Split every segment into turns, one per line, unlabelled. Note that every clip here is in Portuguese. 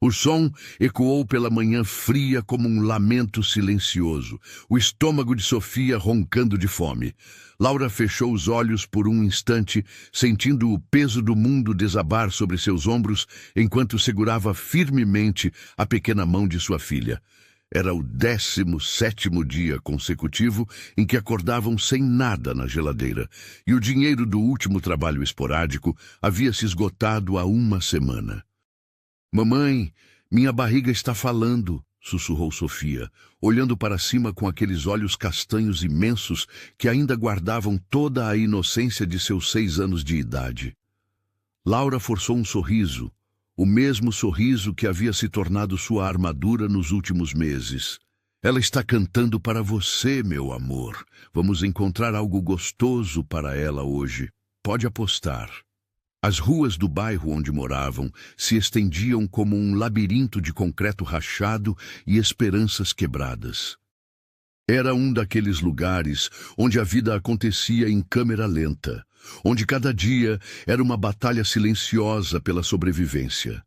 O som ecoou pela manhã fria como um lamento silencioso, o estômago de Sofia roncando de fome. Laura fechou os olhos por um instante, sentindo o peso do mundo desabar sobre seus ombros, enquanto segurava firmemente a pequena mão de sua filha. Era o 17º dia consecutivo em que acordavam sem nada na geladeira, e o dinheiro do último trabalho esporádico havia se esgotado há uma semana. "Mamãe, minha barriga está falando", sussurrou Sofia, olhando para cima com aqueles olhos castanhos imensos que ainda guardavam toda a inocência de seus 6 anos de idade. Laura forçou um sorriso, o mesmo sorriso que havia se tornado sua armadura nos últimos meses. "Ela está cantando para você, meu amor. Vamos encontrar algo gostoso para ela hoje. Pode apostar." As ruas do bairro onde moravam se estendiam como um labirinto de concreto rachado e esperanças quebradas. Era um daqueles lugares onde a vida acontecia em câmera lenta, onde cada dia era uma batalha silenciosa pela sobrevivência.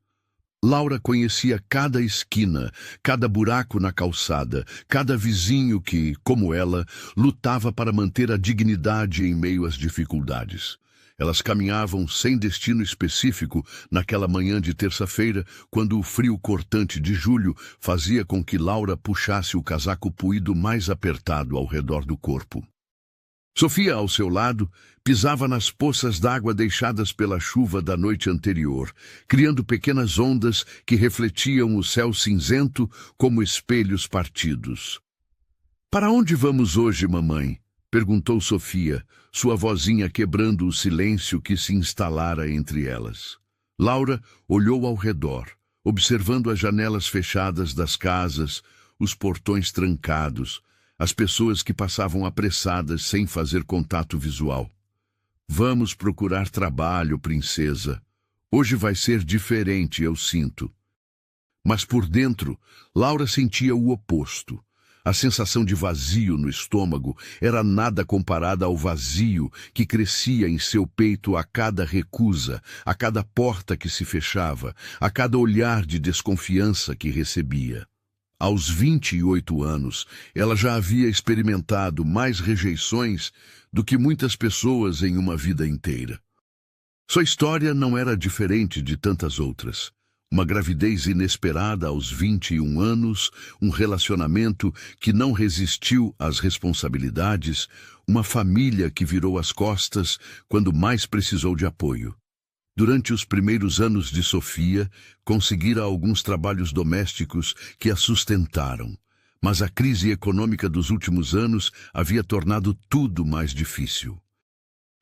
Laura conhecia cada esquina, cada buraco na calçada, cada vizinho que, como ela, lutava para manter a dignidade em meio às dificuldades. Elas caminhavam sem destino específico naquela manhã de terça-feira, quando o frio cortante de julho fazia com que Laura puxasse o casaco puído mais apertado ao redor do corpo. Sofia, ao seu lado, pisava nas poças d'água deixadas pela chuva da noite anterior, criando pequenas ondas que refletiam o céu cinzento como espelhos partidos. "Para onde vamos hoje, mamãe?" perguntou Sofia, sua vozinha quebrando o silêncio que se instalara entre elas. Laura olhou ao redor, observando as janelas fechadas das casas, os portões trancados, as pessoas que passavam apressadas sem fazer contato visual. "Vamos procurar trabalho, princesa. Hoje vai ser diferente, eu sinto." Mas por dentro, Laura sentia o oposto. A sensação de vazio no estômago era nada comparada ao vazio que crescia em seu peito a cada recusa, a cada porta que se fechava, a cada olhar de desconfiança que recebia. Aos 28 anos, ela já havia experimentado mais rejeições do que muitas pessoas em uma vida inteira. Sua história não era diferente de tantas outras. Uma gravidez inesperada aos 21 anos, um relacionamento que não resistiu às responsabilidades, uma família que virou as costas quando mais precisou de apoio. Durante os primeiros anos de Sofia, conseguira alguns trabalhos domésticos que a sustentaram, mas a crise econômica dos últimos anos havia tornado tudo mais difícil.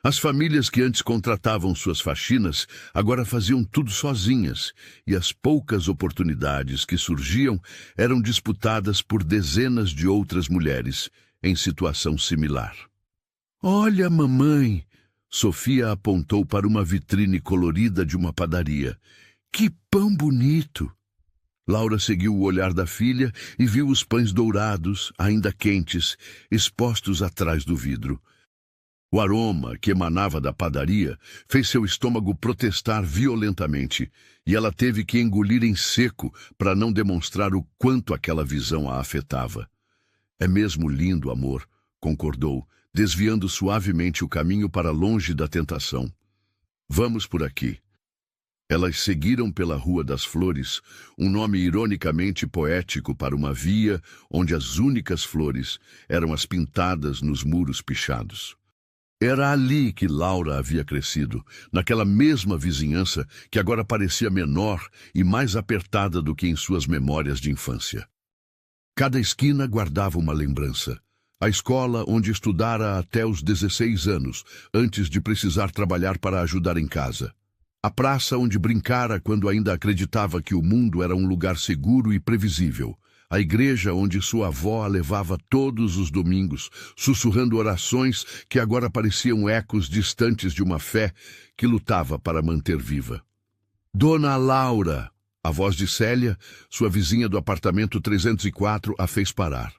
As famílias que antes contratavam suas faxinas agora faziam tudo sozinhas, e as poucas oportunidades que surgiam eram disputadas por dezenas de outras mulheres em situação similar. "Olha, mamãe!" Sofia apontou para uma vitrine colorida de uma padaria. "Que pão bonito!" Laura seguiu o olhar da filha e viu os pães dourados, ainda quentes, expostos atrás do vidro. O aroma que emanava da padaria fez seu estômago protestar violentamente, e ela teve que engolir em seco para não demonstrar o quanto aquela visão a afetava. "É mesmo lindo, amor", concordou, desviando suavemente o caminho para longe da tentação. "Vamos por aqui." Elas seguiram pela Rua das Flores, um nome ironicamente poético para uma via onde as únicas flores eram as pintadas nos muros pichados. Era ali que Laura havia crescido, naquela mesma vizinhança que agora parecia menor e mais apertada do que em suas memórias de infância. Cada esquina guardava uma lembrança. A escola onde estudara até os 16 anos, antes de precisar trabalhar para ajudar em casa. A praça onde brincara quando ainda acreditava que o mundo era um lugar seguro e previsível. A igreja onde sua avó a levava todos os domingos, sussurrando orações que agora pareciam ecos distantes de uma fé que lutava para manter viva. "Dona Laura!" A voz de Célia, sua vizinha do apartamento 304, a fez parar.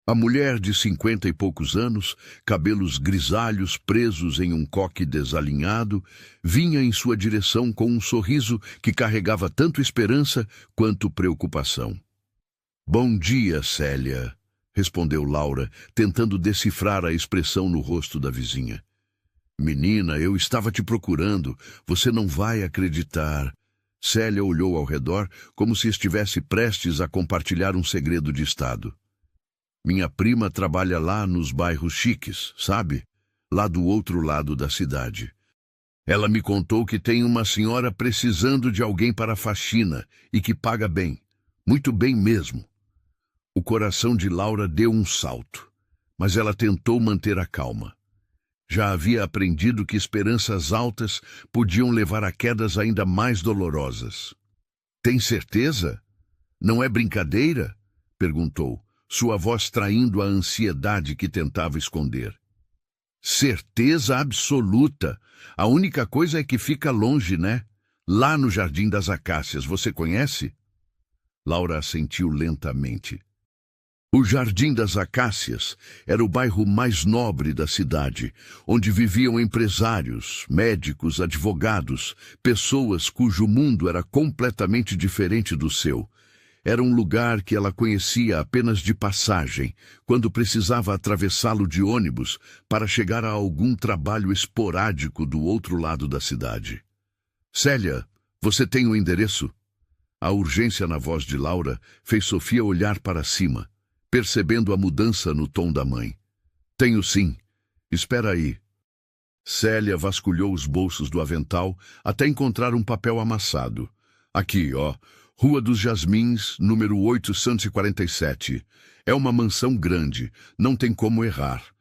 A mulher de 50 e poucos anos, cabelos grisalhos presos em um coque desalinhado, vinha em sua direção com um sorriso que carregava tanto esperança quanto preocupação. "Bom dia, Célia", respondeu Laura, tentando decifrar a expressão no rosto da vizinha. "Menina, eu estava te procurando. Você não vai acreditar." Célia olhou ao redor como se estivesse prestes a compartilhar um segredo de estado. "Minha prima trabalha lá nos bairros chiques, sabe? Lá do outro lado da cidade. Ela me contou que tem uma senhora precisando de alguém para a faxina e que paga bem. Muito bem mesmo." O coração de Laura deu um salto, mas ela tentou manter a calma. Já havia aprendido que esperanças altas podiam levar a quedas ainda mais dolorosas. "Tem certeza? Não é brincadeira?" perguntou, sua voz traindo a ansiedade que tentava esconder. "Certeza absoluta. A única coisa é que fica longe, né? Lá no Jardim das Acácias, você conhece?" Laura assentiu lentamente. O Jardim das Acácias era o bairro mais nobre da cidade, onde viviam empresários, médicos, advogados, pessoas cujo mundo era completamente diferente do seu. Era um lugar que ela conhecia apenas de passagem, quando precisava atravessá-lo de ônibus para chegar a algum trabalho esporádico do outro lado da cidade. "Célia, você tem o endereço?" A urgência na voz de Laura fez Sofia olhar para cima, percebendo a mudança no tom da mãe. "Tenho sim. Espera aí." Célia vasculhou os bolsos do avental até encontrar um papel amassado. "Aqui, ó. Rua dos Jasmins, número 847. É uma mansão grande, não tem como errar.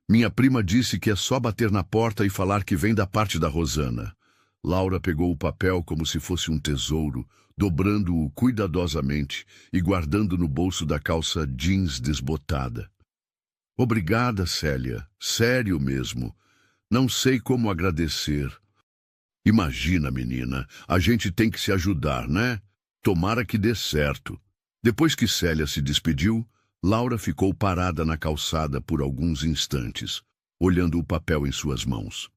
Minha prima disse que é só bater na porta e falar que vem da parte da Rosana." Laura pegou o papel como se fosse um tesouro, dobrando-o cuidadosamente e guardando no bolso da calça jeans desbotada. "Obrigada, Célia. Sério mesmo. Não sei como agradecer." "Imagina, menina, a gente tem que se ajudar, né? Tomara que dê certo." Depois que Célia se despediu, Laura ficou parada na calçada por alguns instantes, olhando o papel em suas mãos.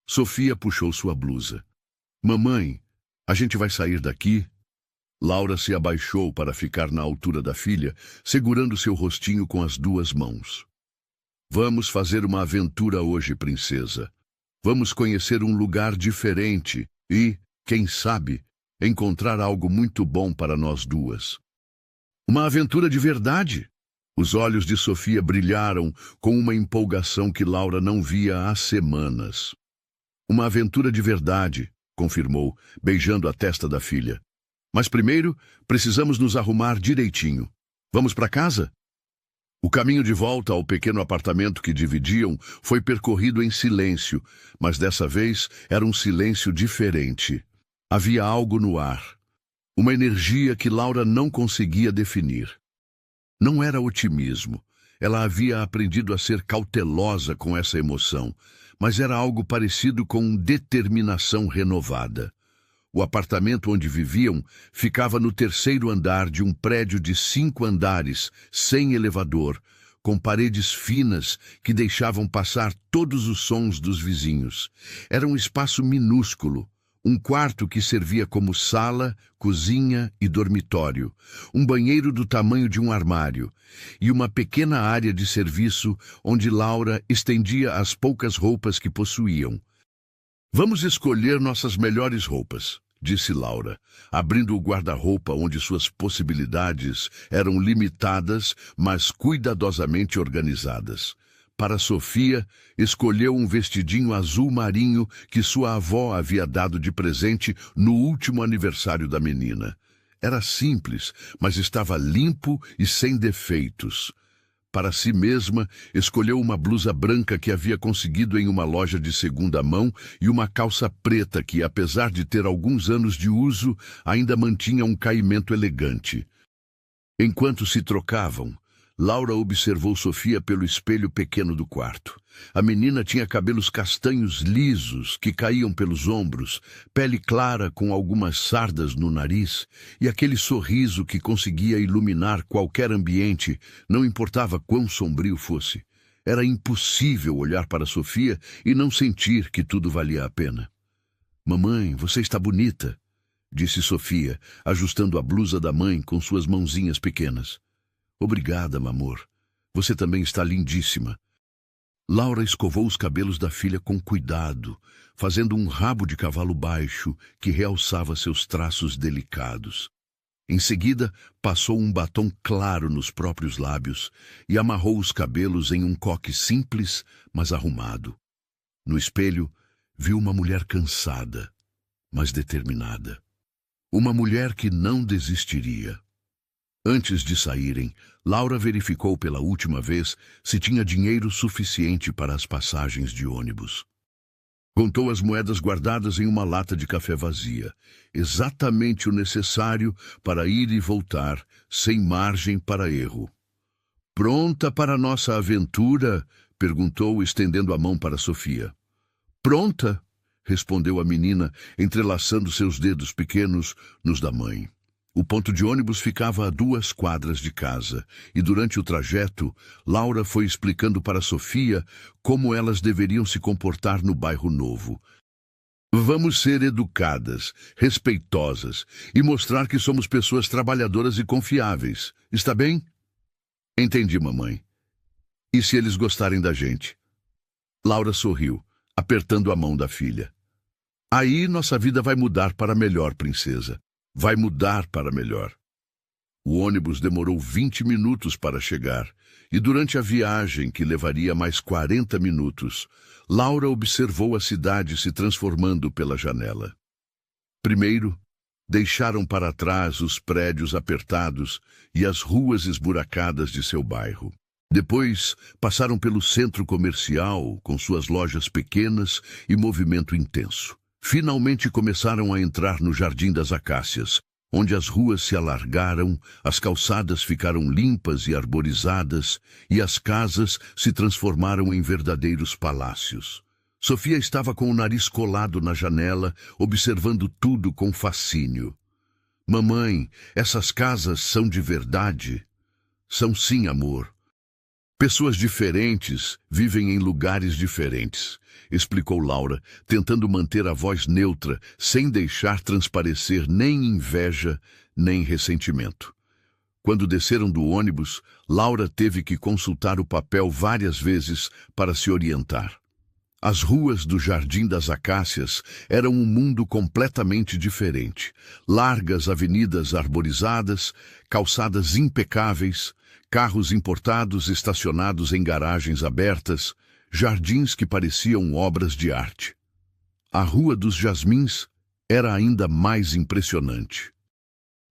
Sofia puxou sua blusa. "Mamãe, a gente vai sair daqui?" Laura se abaixou para ficar na altura da filha, segurando seu rostinho com as duas mãos. "Vamos fazer uma aventura hoje, princesa. Vamos conhecer um lugar diferente e, quem sabe, encontrar algo muito bom para nós duas." "Uma aventura de verdade?" Os olhos de Sofia brilharam com uma empolgação que Laura não via há semanas. "Uma aventura de verdade", confirmou, beijando a testa da filha. "Mas primeiro, precisamos nos arrumar direitinho. Vamos para casa?" O caminho de volta ao pequeno apartamento que dividiam foi percorrido em silêncio, mas dessa vez era um silêncio diferente. Havia algo no ar, uma energia que Laura não conseguia definir. Não era otimismo. Ela havia aprendido a ser cautelosa com essa emoção, mas era algo parecido com determinação renovada. O apartamento onde viviam ficava no terceiro andar de um prédio de 5 andares, sem elevador, com paredes finas que deixavam passar todos os sons dos vizinhos. Era um espaço minúsculo, um quarto que servia como sala, cozinha e dormitório, um banheiro do tamanho de um armário e uma pequena área de serviço onde Laura estendia as poucas roupas que possuíam. "Vamos escolher nossas melhores roupas", disse Laura, abrindo o guarda-roupa onde suas possibilidades eram limitadas, mas cuidadosamente organizadas. Para Sofia, escolheu um vestidinho azul marinho que sua avó havia dado de presente no último aniversário da menina. Era simples, mas estava limpo e sem defeitos. Para si mesma, escolheu uma blusa branca que havia conseguido em uma loja de segunda mão e uma calça preta que, apesar de ter alguns anos de uso, ainda mantinha um caimento elegante. Enquanto se trocavam, Laura observou Sofia pelo espelho pequeno do quarto. A menina tinha cabelos castanhos lisos que caíam pelos ombros, pele clara com algumas sardas no nariz e aquele sorriso que conseguia iluminar qualquer ambiente, não importava quão sombrio fosse. Era impossível olhar para Sofia e não sentir que tudo valia a pena. "Mamãe, você está bonita", disse Sofia, ajustando a blusa da mãe com suas mãozinhas pequenas. "Obrigada, amor. Você também está lindíssima." Laura escovou os cabelos da filha com cuidado, fazendo um rabo de cavalo baixo que realçava seus traços delicados. Em seguida, passou um batom claro nos próprios lábios e amarrou os cabelos em um coque simples, mas arrumado. No espelho, viu uma mulher cansada, mas determinada. Uma mulher que não desistiria. Antes de saírem, Laura verificou pela última vez se tinha dinheiro suficiente para as passagens de ônibus. Contou as moedas guardadas em uma lata de café vazia, exatamente o necessário para ir e voltar, sem margem para erro. "Pronta para a nossa aventura?" perguntou, estendendo a mão para Sofia. "Pronta", respondeu a menina, entrelaçando seus dedos pequenos nos da mãe. O ponto de ônibus ficava a 2 quadras de casa, e durante o trajeto, Laura foi explicando para Sofia como elas deveriam se comportar no bairro novo. "Vamos ser educadas, respeitosas e mostrar que somos pessoas trabalhadoras e confiáveis. Está bem?" "Entendi, mamãe. E se eles gostarem da gente?" Laura sorriu, apertando a mão da filha. "Aí nossa vida vai mudar para melhor, princesa. Vai mudar para melhor." O ônibus demorou 20 minutos para chegar, e durante a viagem, que levaria mais 40 minutos, Laura observou a cidade se transformando pela janela. Primeiro, deixaram para trás os prédios apertados e as ruas esburacadas de seu bairro. Depois, passaram pelo centro comercial, com suas lojas pequenas e movimento intenso. Finalmente começaram a entrar no Jardim das Acácias, onde as ruas se alargaram, as calçadas ficaram limpas e arborizadas, e as casas se transformaram em verdadeiros palácios. Sofia estava com o nariz colado na janela, observando tudo com fascínio. "Mamãe, essas casas são de verdade?" "São sim, amor. Pessoas diferentes vivem em lugares diferentes", explicou Laura, tentando manter a voz neutra, sem deixar transparecer nem inveja, nem ressentimento. Quando desceram do ônibus, Laura teve que consultar o papel várias vezes para se orientar. As ruas do Jardim das Acácias eram um mundo completamente diferente. Largas avenidas arborizadas, calçadas impecáveis, carros importados estacionados em garagens abertas, jardins que pareciam obras de arte. A Rua dos Jasmins era ainda mais impressionante.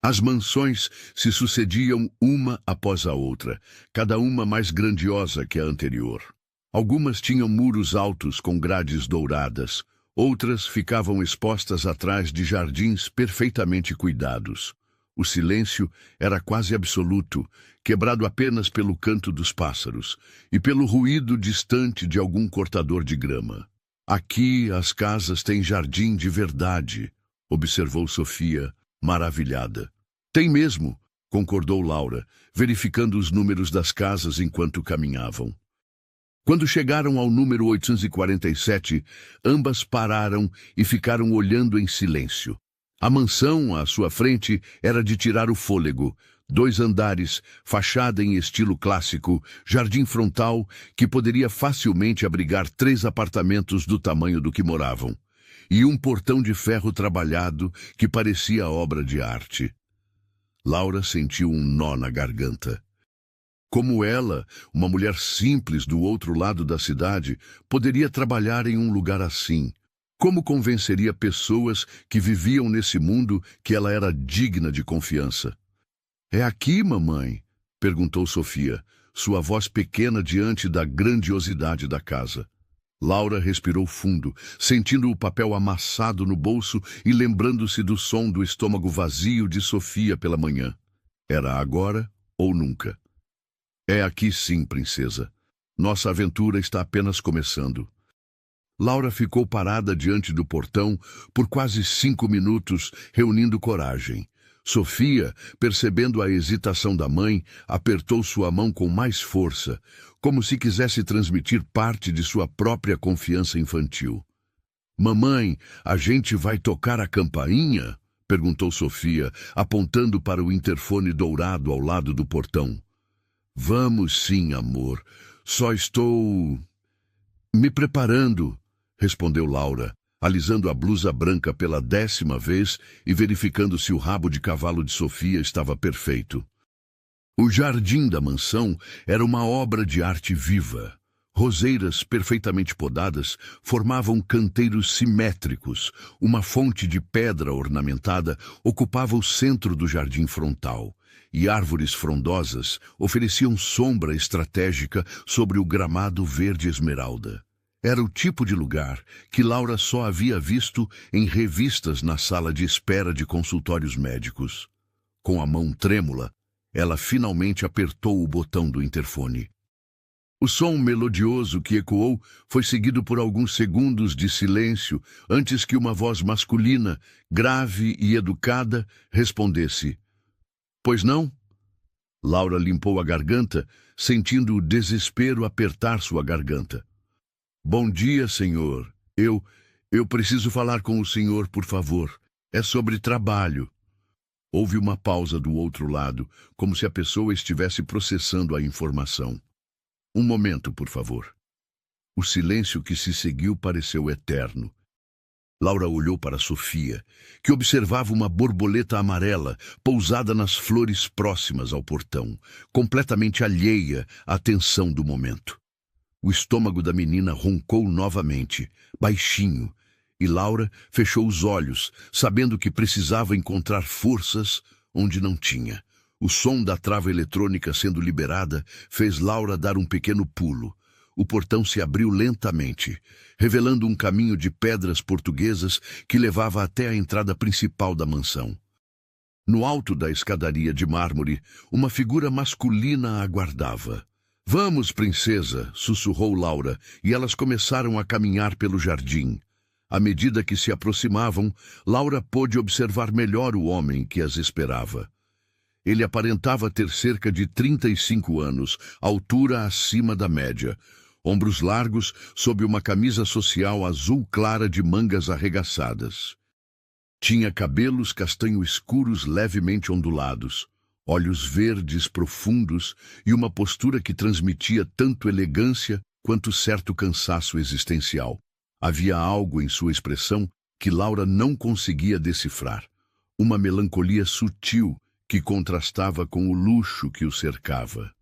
As mansões se sucediam uma após a outra, cada uma mais grandiosa que a anterior. Algumas tinham muros altos com grades douradas, outras ficavam expostas atrás de jardins perfeitamente cuidados. O silêncio era quase absoluto, quebrado apenas pelo canto dos pássaros e pelo ruído distante de algum cortador de grama. "Aqui as casas têm jardim de verdade", observou Sofia, maravilhada. "Tem mesmo", concordou Laura, verificando os números das casas enquanto caminhavam. Quando chegaram ao número 847, ambas pararam e ficaram olhando em silêncio. A mansão à sua frente era de tirar o fôlego. 2 andares, fachada em estilo clássico, jardim frontal que poderia facilmente abrigar 3 apartamentos do tamanho do que moravam, e um portão de ferro trabalhado que parecia obra de arte. Laura sentiu um nó na garganta. Como ela, uma mulher simples do outro lado da cidade, poderia trabalhar em um lugar assim? Como convenceria pessoas que viviam nesse mundo que ela era digna de confiança? "É aqui, mamãe?", perguntou Sofia, sua voz pequena diante da grandiosidade da casa. Laura respirou fundo, sentindo o papel amassado no bolso e lembrando-se do som do estômago vazio de Sofia pela manhã. Era agora ou nunca. É aqui sim, princesa. Nossa aventura está apenas começando. Laura ficou parada diante do portão por quase 5 minutos, reunindo coragem. Sofia, percebendo a hesitação da mãe, apertou sua mão com mais força, como se quisesse transmitir parte de sua própria confiança infantil. Mamãe, a gente vai tocar a campainha? Perguntou Sofia, apontando para o interfone dourado ao lado do portão. Vamos sim, amor. Só estou me preparando, respondeu Laura, alisando a blusa branca pela 10ª vez e verificando se o rabo de cavalo de Sofia estava perfeito. O jardim da mansão era uma obra de arte viva. Roseiras perfeitamente podadas formavam canteiros simétricos. Uma fonte de pedra ornamentada ocupava o centro do jardim frontal, e árvores frondosas ofereciam sombra estratégica sobre o gramado verde esmeralda. Era o tipo de lugar que Laura só havia visto em revistas na sala de espera de consultórios médicos. Com a mão trêmula, ela finalmente apertou o botão do interfone. O som melodioso que ecoou foi seguido por alguns segundos de silêncio antes que uma voz masculina, grave e educada, respondesse. Pois não? Laura limpou a garganta, sentindo o desespero apertar sua garganta. Bom dia, senhor. Eu preciso falar com o senhor, por favor. É sobre trabalho. Houve uma pausa do outro lado, como se a pessoa estivesse processando a informação. Um momento, por favor. O silêncio que se seguiu pareceu eterno. Laura olhou para Sofia, que observava uma borboleta amarela pousada nas flores próximas ao portão, completamente alheia à tensão do momento. O estômago da menina roncou novamente, baixinho, e Laura fechou os olhos, sabendo que precisava encontrar forças onde não tinha. O som da trava eletrônica sendo liberada fez Laura dar um pequeno pulo. O portão se abriu lentamente, revelando um caminho de pedras portuguesas que levava até a entrada principal da mansão. No alto da escadaria de mármore, uma figura masculina a aguardava. Vamos, princesa, sussurrou Laura, e elas começaram a caminhar pelo jardim. À medida que se aproximavam, Laura pôde observar melhor o homem que as esperava. Ele aparentava ter cerca de 35 anos, altura acima da média, ombros largos sob uma camisa social azul clara de mangas arregaçadas. Tinha cabelos castanho escuros levemente ondulados, olhos verdes profundos e uma postura que transmitia tanto elegância quanto certo cansaço existencial. Havia algo em sua expressão que Laura não conseguia decifrar, uma melancolia sutil que contrastava com o luxo que o cercava.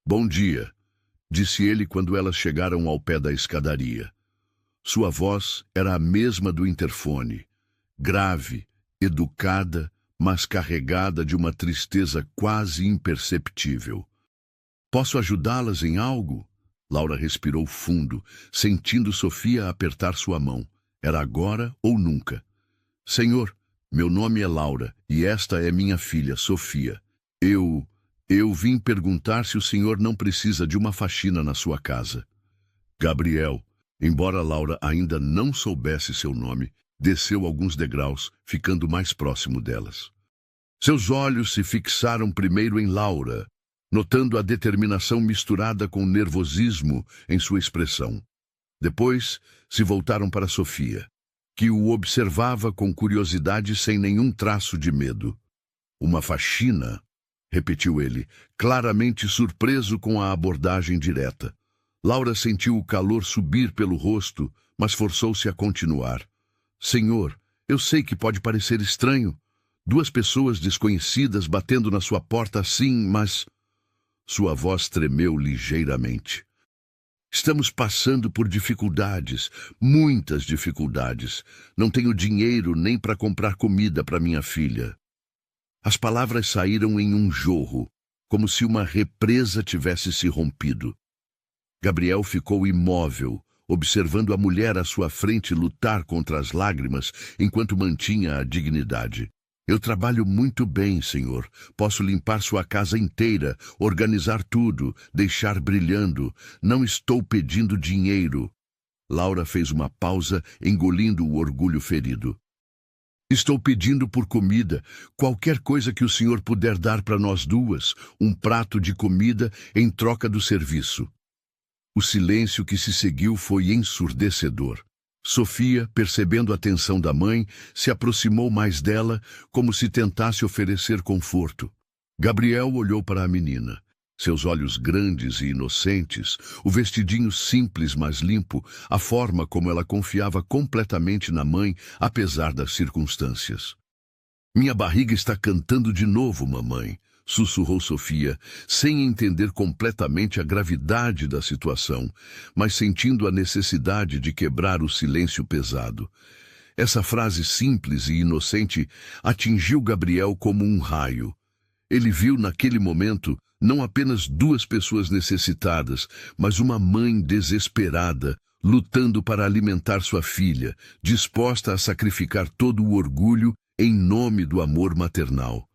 Bom dia, disse ele quando elas chegaram ao pé da escadaria. Sua voz era a mesma do interfone, grave, educada, mas carregada de uma tristeza quase imperceptível. Posso ajudá-las em algo? Laura respirou fundo, sentindo Sofia apertar sua mão. Era agora ou nunca. Senhor, meu nome é Laura e esta é minha filha, Sofia. Eu vim perguntar se o senhor não precisa de uma faxina na sua casa. Gabriel, embora Laura ainda não soubesse seu nome, desceu alguns degraus, ficando mais próximo delas. Seus olhos se fixaram primeiro em Laura, notando a determinação misturada com nervosismo em sua expressão. Depois, se voltaram para Sofia, que o observava com curiosidade sem nenhum traço de medo. Uma faxina, repetiu ele, claramente surpreso com a abordagem direta. Laura sentiu o calor subir pelo rosto, mas forçou-se a continuar. Senhor, eu sei que pode parecer estranho. 2 pessoas desconhecidas batendo na sua porta assim, mas... Sua voz tremeu ligeiramente. Estamos passando por dificuldades, muitas dificuldades. Não tenho dinheiro nem para comprar comida para minha filha. As palavras saíram em um jorro, como se uma represa tivesse se rompido. Gabriel ficou imóvel, observando a mulher à sua frente lutar contra as lágrimas enquanto mantinha a dignidade. Eu trabalho muito bem, senhor. Posso limpar sua casa inteira, organizar tudo, deixar brilhando. Não estou pedindo dinheiro. Laura fez uma pausa, engolindo o orgulho ferido. Estou pedindo por comida, qualquer coisa que o senhor puder dar para nós duas, um prato de comida em troca do serviço. O silêncio que se seguiu foi ensurdecedor. Sofia, percebendo a tensão da mãe, se aproximou mais dela, como se tentasse oferecer conforto. Gabriel olhou para a menina. Seus olhos grandes e inocentes, o vestidinho simples mas limpo, a forma como ela confiava completamente na mãe, apesar das circunstâncias. Minha barriga está cantando de novo, mamãe, sussurrou Sofia, sem entender completamente a gravidade da situação, mas sentindo a necessidade de quebrar o silêncio pesado. Essa frase simples e inocente atingiu Gabriel como um raio. Ele viu naquele momento não apenas duas pessoas necessitadas, mas uma mãe desesperada, lutando para alimentar sua filha, disposta a sacrificar todo o orgulho em nome do amor maternal.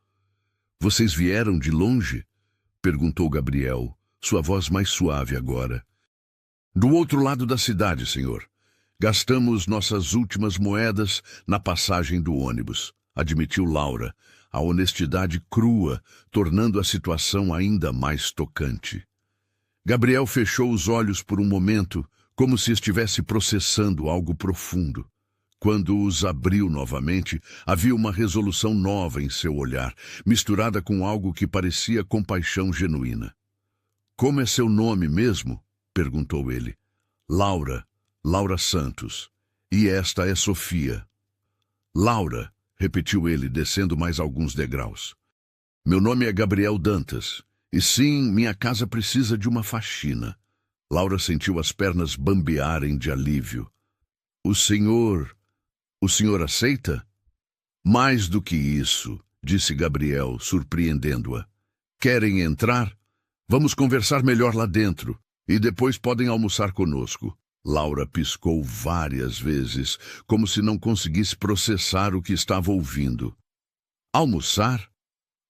Vocês vieram de longe? Perguntou Gabriel, sua voz mais suave agora. Do outro lado da cidade, senhor. Gastamos nossas últimas moedas na passagem do ônibus, admitiu Laura, a honestidade crua, tornando a situação ainda mais tocante. Gabriel fechou os olhos por um momento, como se estivesse processando algo profundo. Quando os abriu novamente, havia uma resolução nova em seu olhar, misturada com algo que parecia compaixão genuína. Como é seu nome mesmo? Perguntou ele. Laura Santos. E esta é Sofia. Laura, repetiu ele, descendo mais alguns degraus. Meu nome é Gabriel Dantas. E sim, minha casa precisa de uma faxina. Laura sentiu as pernas bambearem de alívio. O senhor aceita? Mais do que isso, disse Gabriel, surpreendendo-a. Querem entrar? Vamos conversar melhor lá dentro, e depois podem almoçar conosco. Laura piscou várias vezes, como se não conseguisse processar o que estava ouvindo. Almoçar?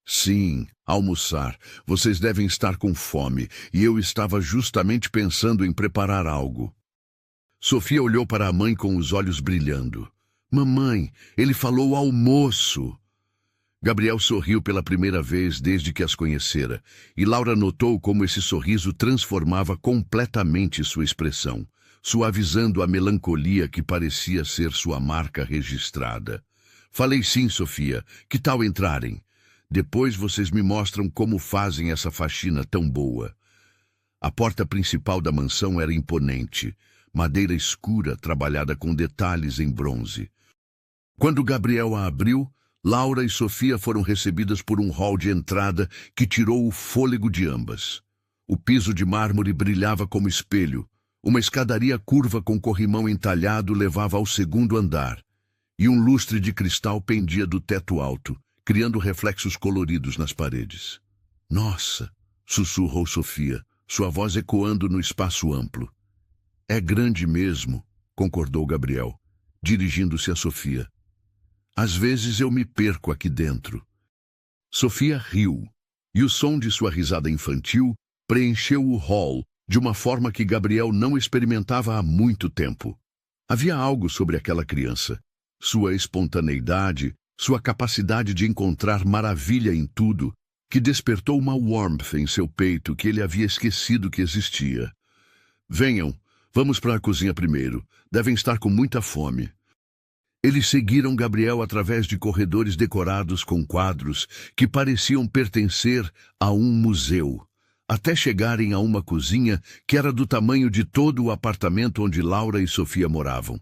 Sim, almoçar. Vocês devem estar com fome, e eu estava justamente pensando em preparar algo. Sofia olhou para a mãe com os olhos brilhando. Mamãe, ele falou almoço. Gabriel sorriu pela primeira vez desde que as conhecera, e Laura notou como esse sorriso transformava completamente sua expressão, suavizando a melancolia que parecia ser sua marca registrada. Falei sim, Sofia. Que tal entrarem? Depois vocês me mostram como fazem essa faxina tão boa. A porta principal da mansão era imponente, madeira escura trabalhada com detalhes em bronze. Quando Gabriel a abriu, Laura e Sofia foram recebidas por um hall de entrada que tirou o fôlego de ambas. O piso de mármore brilhava como espelho. Uma escadaria curva com corrimão entalhado levava ao segundo andar, e um lustre de cristal pendia do teto alto, criando reflexos coloridos nas paredes. Nossa! Sussurrou Sofia, sua voz ecoando no espaço amplo. É grande mesmo, concordou Gabriel, dirigindo-se a Sofia. Às vezes eu me perco aqui dentro. Sofia riu, e o som de sua risada infantil preencheu o hall de uma forma que Gabriel não experimentava há muito tempo. Havia algo sobre aquela criança, sua espontaneidade, sua capacidade de encontrar maravilha em tudo, que despertou uma warmth em seu peito que ele havia esquecido que existia. Venham, vamos para a cozinha primeiro. Devem estar com muita fome. Eles seguiram Gabriel através de corredores decorados com quadros que pareciam pertencer a um museu, até chegarem a uma cozinha que era do tamanho de todo o apartamento onde Laura e Sofia moravam.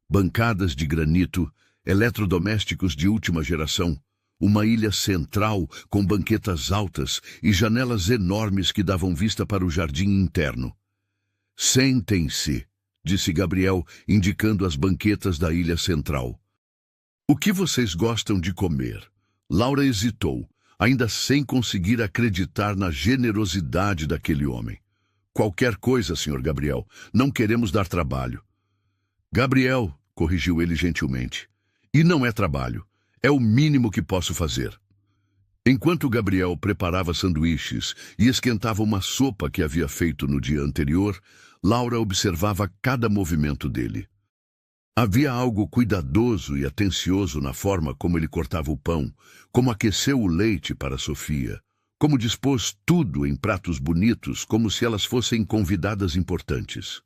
Bancadas de granito, eletrodomésticos de última geração, uma ilha central com banquetas altas e janelas enormes que davam vista para o jardim interno. Sentem-se, disse Gabriel, indicando as banquetas da ilha central. O que vocês gostam de comer? Laura hesitou, ainda sem conseguir acreditar na generosidade daquele homem. Qualquer coisa, Sr. Gabriel. Não queremos dar trabalho. Gabriel, corrigiu ele gentilmente. E não é trabalho. É o mínimo que posso fazer. Enquanto Gabriel preparava sanduíches e esquentava uma sopa que havia feito no dia anterior, Laura observava cada movimento dele. Havia algo cuidadoso e atencioso na forma como ele cortava o pão, como aqueceu o leite para Sofia, como dispôs tudo em pratos bonitos, como se elas fossem convidadas importantes.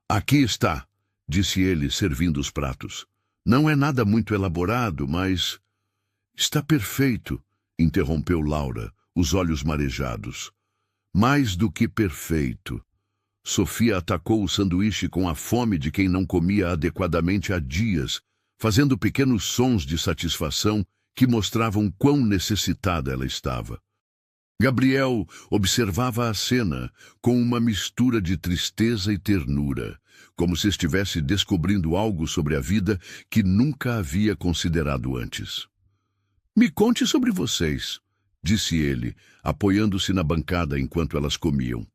Aqui está, disse ele, servindo os pratos. Não é nada muito elaborado, mas... Está perfeito, interrompeu Laura, os olhos marejados. Mais do que perfeito. Sofia atacou o sanduíche com a fome de quem não comia adequadamente há dias, fazendo pequenos sons de satisfação que mostravam quão necessitada ela estava. Gabriel observava a cena com uma mistura de tristeza e ternura, como se estivesse descobrindo algo sobre a vida que nunca havia considerado antes. Me conte sobre vocês, disse ele, apoiando-se na bancada enquanto elas comiam.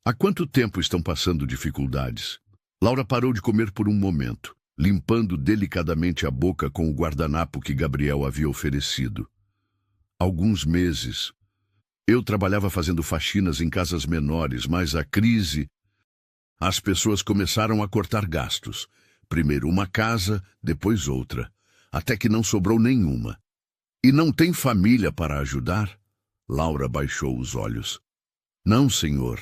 Há quanto tempo estão passando dificuldades? Laura parou de comer por um momento, limpando delicadamente a boca com o guardanapo que Gabriel havia oferecido. Alguns meses. Eu trabalhava fazendo faxinas em casas menores, mas a crise... As pessoas começaram a cortar gastos. Primeiro uma casa, depois outra, até que não sobrou nenhuma. E não tem família para ajudar? Laura baixou os olhos. Não, senhor.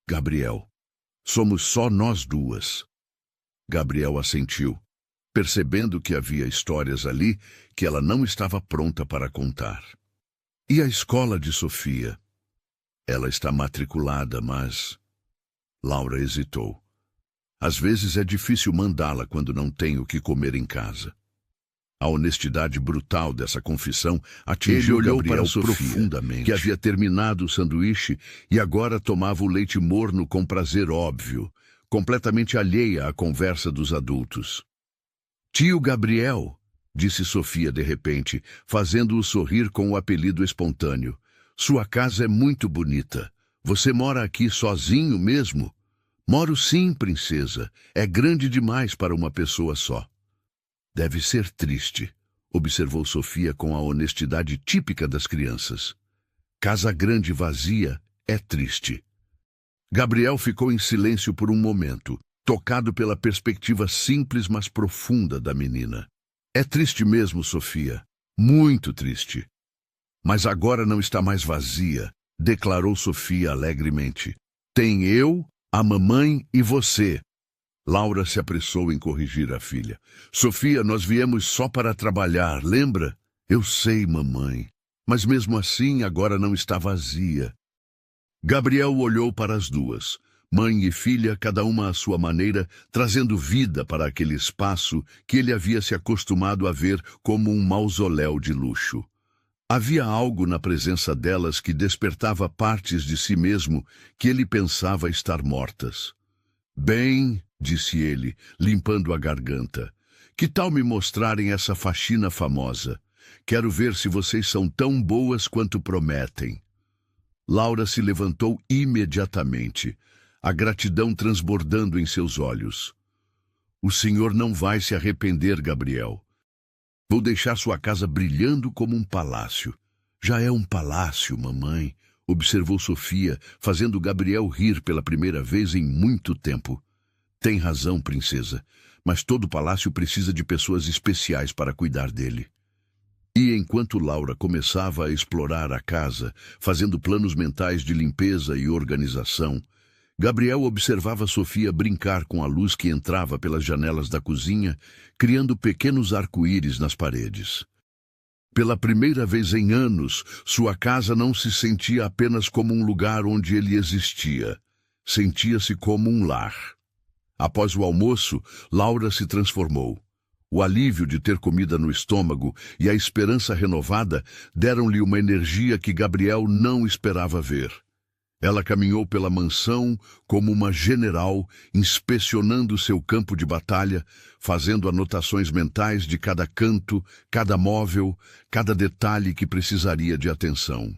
Gabriel, somos só nós duas. Gabriel assentiu, percebendo que havia histórias ali que ela não estava pronta para contar. E a escola de Sofia? Ela está matriculada, mas... Laura hesitou. Às vezes é difícil mandá-la quando não tem o que comer em casa. A honestidade brutal dessa confissão atingiu Gabriel profundamente, que havia terminado o sanduíche e agora tomava o leite morno com prazer óbvio, completamente alheia à conversa dos adultos. Tio Gabriel, disse Sofia de repente, fazendo-o sorrir com o apelido espontâneo. Sua casa é muito bonita. Você mora aqui sozinho mesmo? Moro sim, princesa. É grande demais para uma pessoa só. Deve ser triste, observou Sofia com a honestidade típica das crianças. Casa grande vazia é triste. Gabriel ficou em silêncio por um momento, tocado pela perspectiva simples mas profunda da menina. É triste mesmo, Sofia. Muito triste. Mas agora não está mais vazia, declarou Sofia alegremente. Tem eu, a mamãe e você. Laura se apressou em corrigir a filha. Sofia, nós viemos só para trabalhar, lembra? Eu sei, mamãe. Mas mesmo assim, agora não está vazia. Gabriel olhou para as duas, mãe e filha, cada uma à sua maneira, trazendo vida para aquele espaço que ele havia se acostumado a ver como um mausoléu de luxo. Havia algo na presença delas que despertava partes de si mesmo que ele pensava estar mortas. Bem, disse ele, limpando a garganta, que tal me mostrarem essa faxina famosa? Quero ver se vocês são tão boas quanto prometem. Laura se levantou imediatamente, a gratidão transbordando em seus olhos. O senhor não vai se arrepender, Gabriel. Vou deixar sua casa brilhando como um palácio. Já é um palácio, mamãe, observou Sofia, fazendo Gabriel rir pela primeira vez em muito tempo. Tem razão, princesa, mas todo palácio precisa de pessoas especiais para cuidar dele. E enquanto Laura começava a explorar a casa, fazendo planos mentais de limpeza e organização, Gabriel observava Sofia brincar com a luz que entrava pelas janelas da cozinha, criando pequenos arco-íris nas paredes. Pela primeira vez em anos, sua casa não se sentia apenas como um lugar onde ele existia. Sentia-se como um lar. Após o almoço, Laura se transformou. O alívio de ter comida no estômago e a esperança renovada deram-lhe uma energia que Gabriel não esperava ver. Ela caminhou pela mansão como uma general, inspecionando seu campo de batalha, fazendo anotações mentais de cada canto, cada móvel, cada detalhe que precisaria de atenção.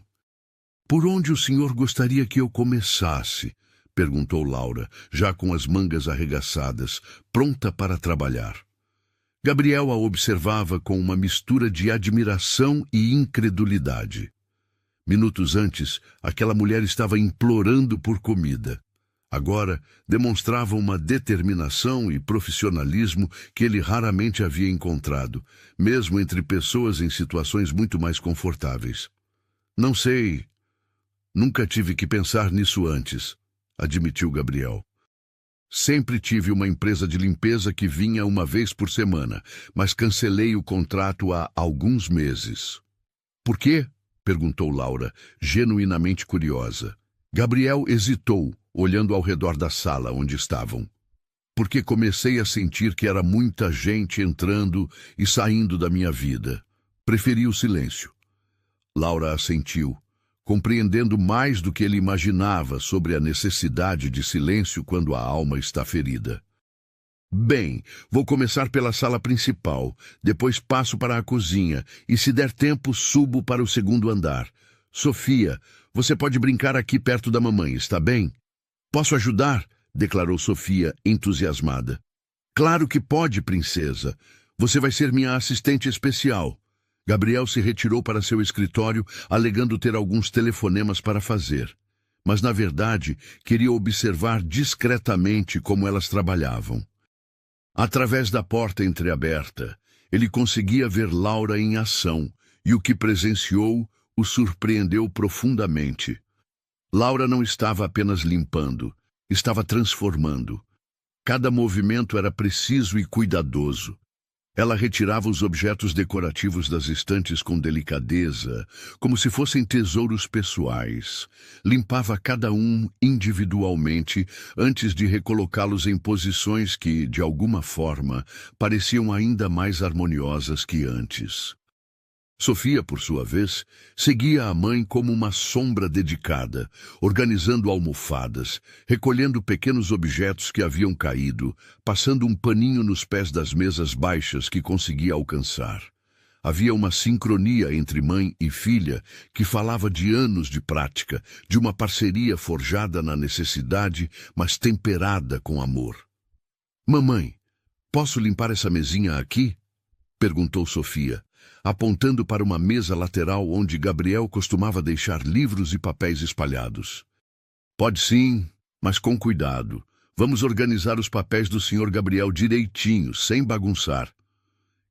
Por onde o senhor gostaria que eu começasse? Perguntou Laura, já com as mangas arregaçadas, pronta para trabalhar. Gabriel a observava com uma mistura de admiração e incredulidade. Minutos antes, aquela mulher estava implorando por comida. Agora, demonstrava uma determinação e profissionalismo que ele raramente havia encontrado, mesmo entre pessoas em situações muito mais confortáveis. Não sei, nunca tive que pensar nisso antes, admitiu Gabriel. Sempre tive uma empresa de limpeza que vinha uma vez por semana, mas cancelei o contrato há alguns meses. Por quê? Perguntou Laura, genuinamente curiosa. Gabriel hesitou, olhando ao redor da sala onde estavam. Porque comecei a sentir que era muita gente entrando e saindo da minha vida. Preferi o silêncio. Laura assentiu, compreendendo mais do que ele imaginava sobre a necessidade de silêncio quando a alma está ferida. Bem, vou começar pela sala principal, depois passo para a cozinha e, se der tempo, subo para o segundo andar. Sofia, você pode brincar aqui perto da mamãe, está bem? Posso ajudar? Declarou Sofia, entusiasmada. Claro que pode, princesa. Você vai ser minha assistente especial. Gabriel se retirou para seu escritório, alegando ter alguns telefonemas para fazer. Mas, na verdade, queria observar discretamente como elas trabalhavam. Através da porta entreaberta, ele conseguia ver Laura em ação, e o que presenciou o surpreendeu profundamente. Laura não estava apenas limpando, estava transformando. Cada movimento era preciso e cuidadoso. Ela retirava os objetos decorativos das estantes com delicadeza, como se fossem tesouros pessoais. Limpava cada um individualmente antes de recolocá-los em posições que, de alguma forma, pareciam ainda mais harmoniosas que antes. Sofia, por sua vez, seguia a mãe como uma sombra dedicada, organizando almofadas, recolhendo pequenos objetos que haviam caído, passando um paninho nos pés das mesas baixas que conseguia alcançar. Havia uma sincronia entre mãe e filha que falava de anos de prática, de uma parceria forjada na necessidade, mas temperada com amor. Mamãe, posso limpar essa mesinha aqui? Perguntou Sofia, apontando para uma mesa lateral onde Gabriel costumava deixar livros e papéis espalhados. Pode sim, mas com cuidado. Vamos organizar os papéis do Sr. Gabriel direitinho, sem bagunçar.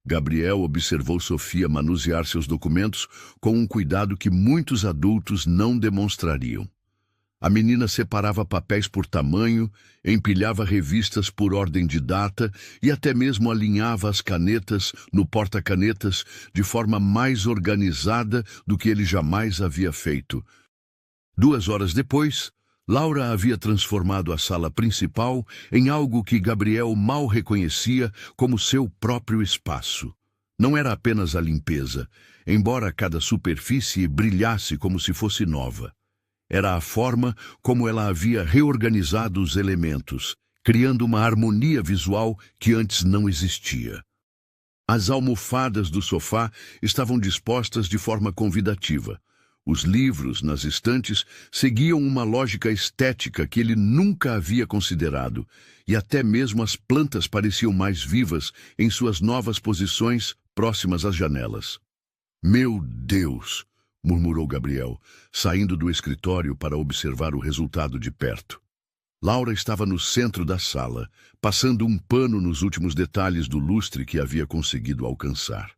Gabriel observou Sofia manusear seus documentos com um cuidado que muitos adultos não demonstrariam. A menina separava papéis por tamanho, empilhava revistas por ordem de data e até mesmo alinhava as canetas no porta-canetas de forma mais organizada do que ele jamais havia feito. 2 horas depois, Laura havia transformado a sala principal em algo que Gabriel mal reconhecia como seu próprio espaço. Não era apenas a limpeza, embora cada superfície brilhasse como se fosse nova. Era a forma como ela havia reorganizado os elementos, criando uma harmonia visual que antes não existia. As almofadas do sofá estavam dispostas de forma convidativa. Os livros nas estantes seguiam uma lógica estética que ele nunca havia considerado, e até mesmo as plantas pareciam mais vivas em suas novas posições próximas às janelas. Meu Deus! Murmurou Gabriel, saindo do escritório para observar o resultado de perto. Laura estava no centro da sala, passando um pano nos últimos detalhes do lustre que havia conseguido alcançar.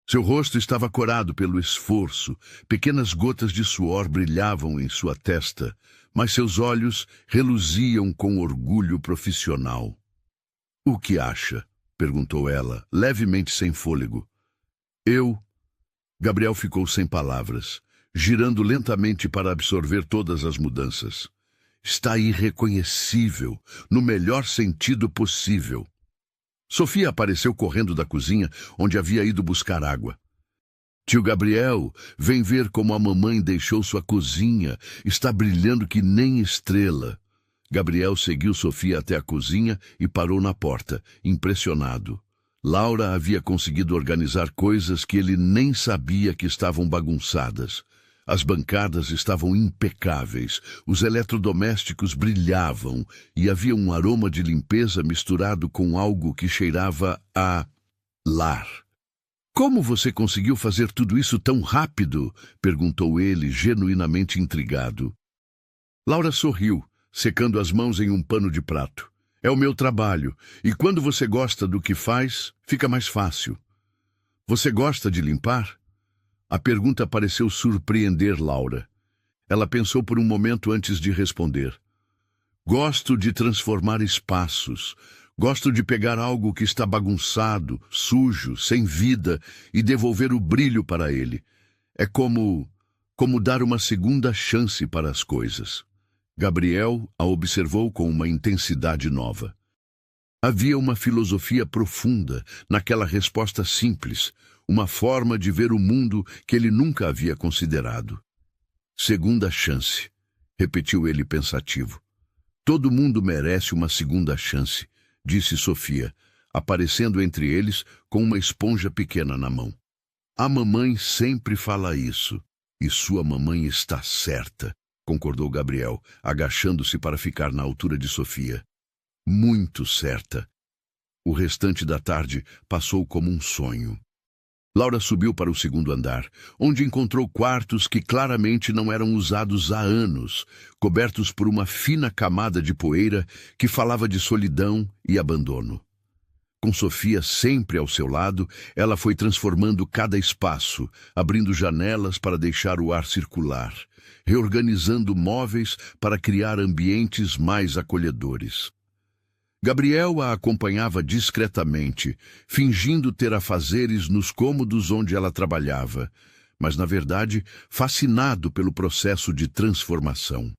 Seu rosto estava corado pelo esforço, pequenas gotas de suor brilhavam em sua testa, mas seus olhos reluziam com orgulho profissional. — O que acha? Perguntou ela, levemente sem fôlego. Gabriel ficou sem palavras, girando lentamente para absorver todas as mudanças. Está irreconhecível, no melhor sentido possível. Sofia apareceu correndo da cozinha, onde havia ido buscar água. Tio Gabriel, vem ver como a mamãe deixou sua cozinha. Está brilhando que nem estrela. Gabriel seguiu Sofia até a cozinha e parou na porta, impressionado. Laura havia conseguido organizar coisas que ele nem sabia que estavam bagunçadas. As bancadas estavam impecáveis, os eletrodomésticos brilhavam e havia um aroma de limpeza misturado com algo que cheirava a lar. Como você conseguiu fazer tudo isso tão rápido? Perguntou ele, genuinamente intrigado. Laura sorriu, secando as mãos em um pano de prato. É o meu trabalho, e quando você gosta do que faz, fica mais fácil. Você gosta de limpar? A pergunta pareceu surpreender Laura. Ela pensou por um momento antes de responder. Gosto de transformar espaços. Gosto de pegar algo que está bagunçado, sujo, sem vida e devolver o brilho para ele. É como dar uma segunda chance para as coisas. Gabriel a observou com uma intensidade nova. Havia uma filosofia profunda naquela resposta simples, uma forma de ver o mundo que ele nunca havia considerado. Segunda chance, repetiu ele pensativo. Todo mundo merece uma segunda chance, disse Sofia, aparecendo entre eles com uma esponja pequena na mão. A mamãe sempre fala isso, e sua mamãe está certa, concordou Gabriel, agachando-se para ficar na altura de Sofia. Muito certa. O restante da tarde passou como um sonho. Laura subiu para o segundo andar, onde encontrou quartos que claramente não eram usados há anos, cobertos por uma fina camada de poeira que falava de solidão e abandono. Com Sofia sempre ao seu lado, ela foi transformando cada espaço, abrindo janelas para deixar o ar circular, reorganizando móveis para criar ambientes mais acolhedores. Gabriel a acompanhava discretamente, fingindo ter afazeres nos cômodos onde ela trabalhava, mas, na verdade, fascinado pelo processo de transformação.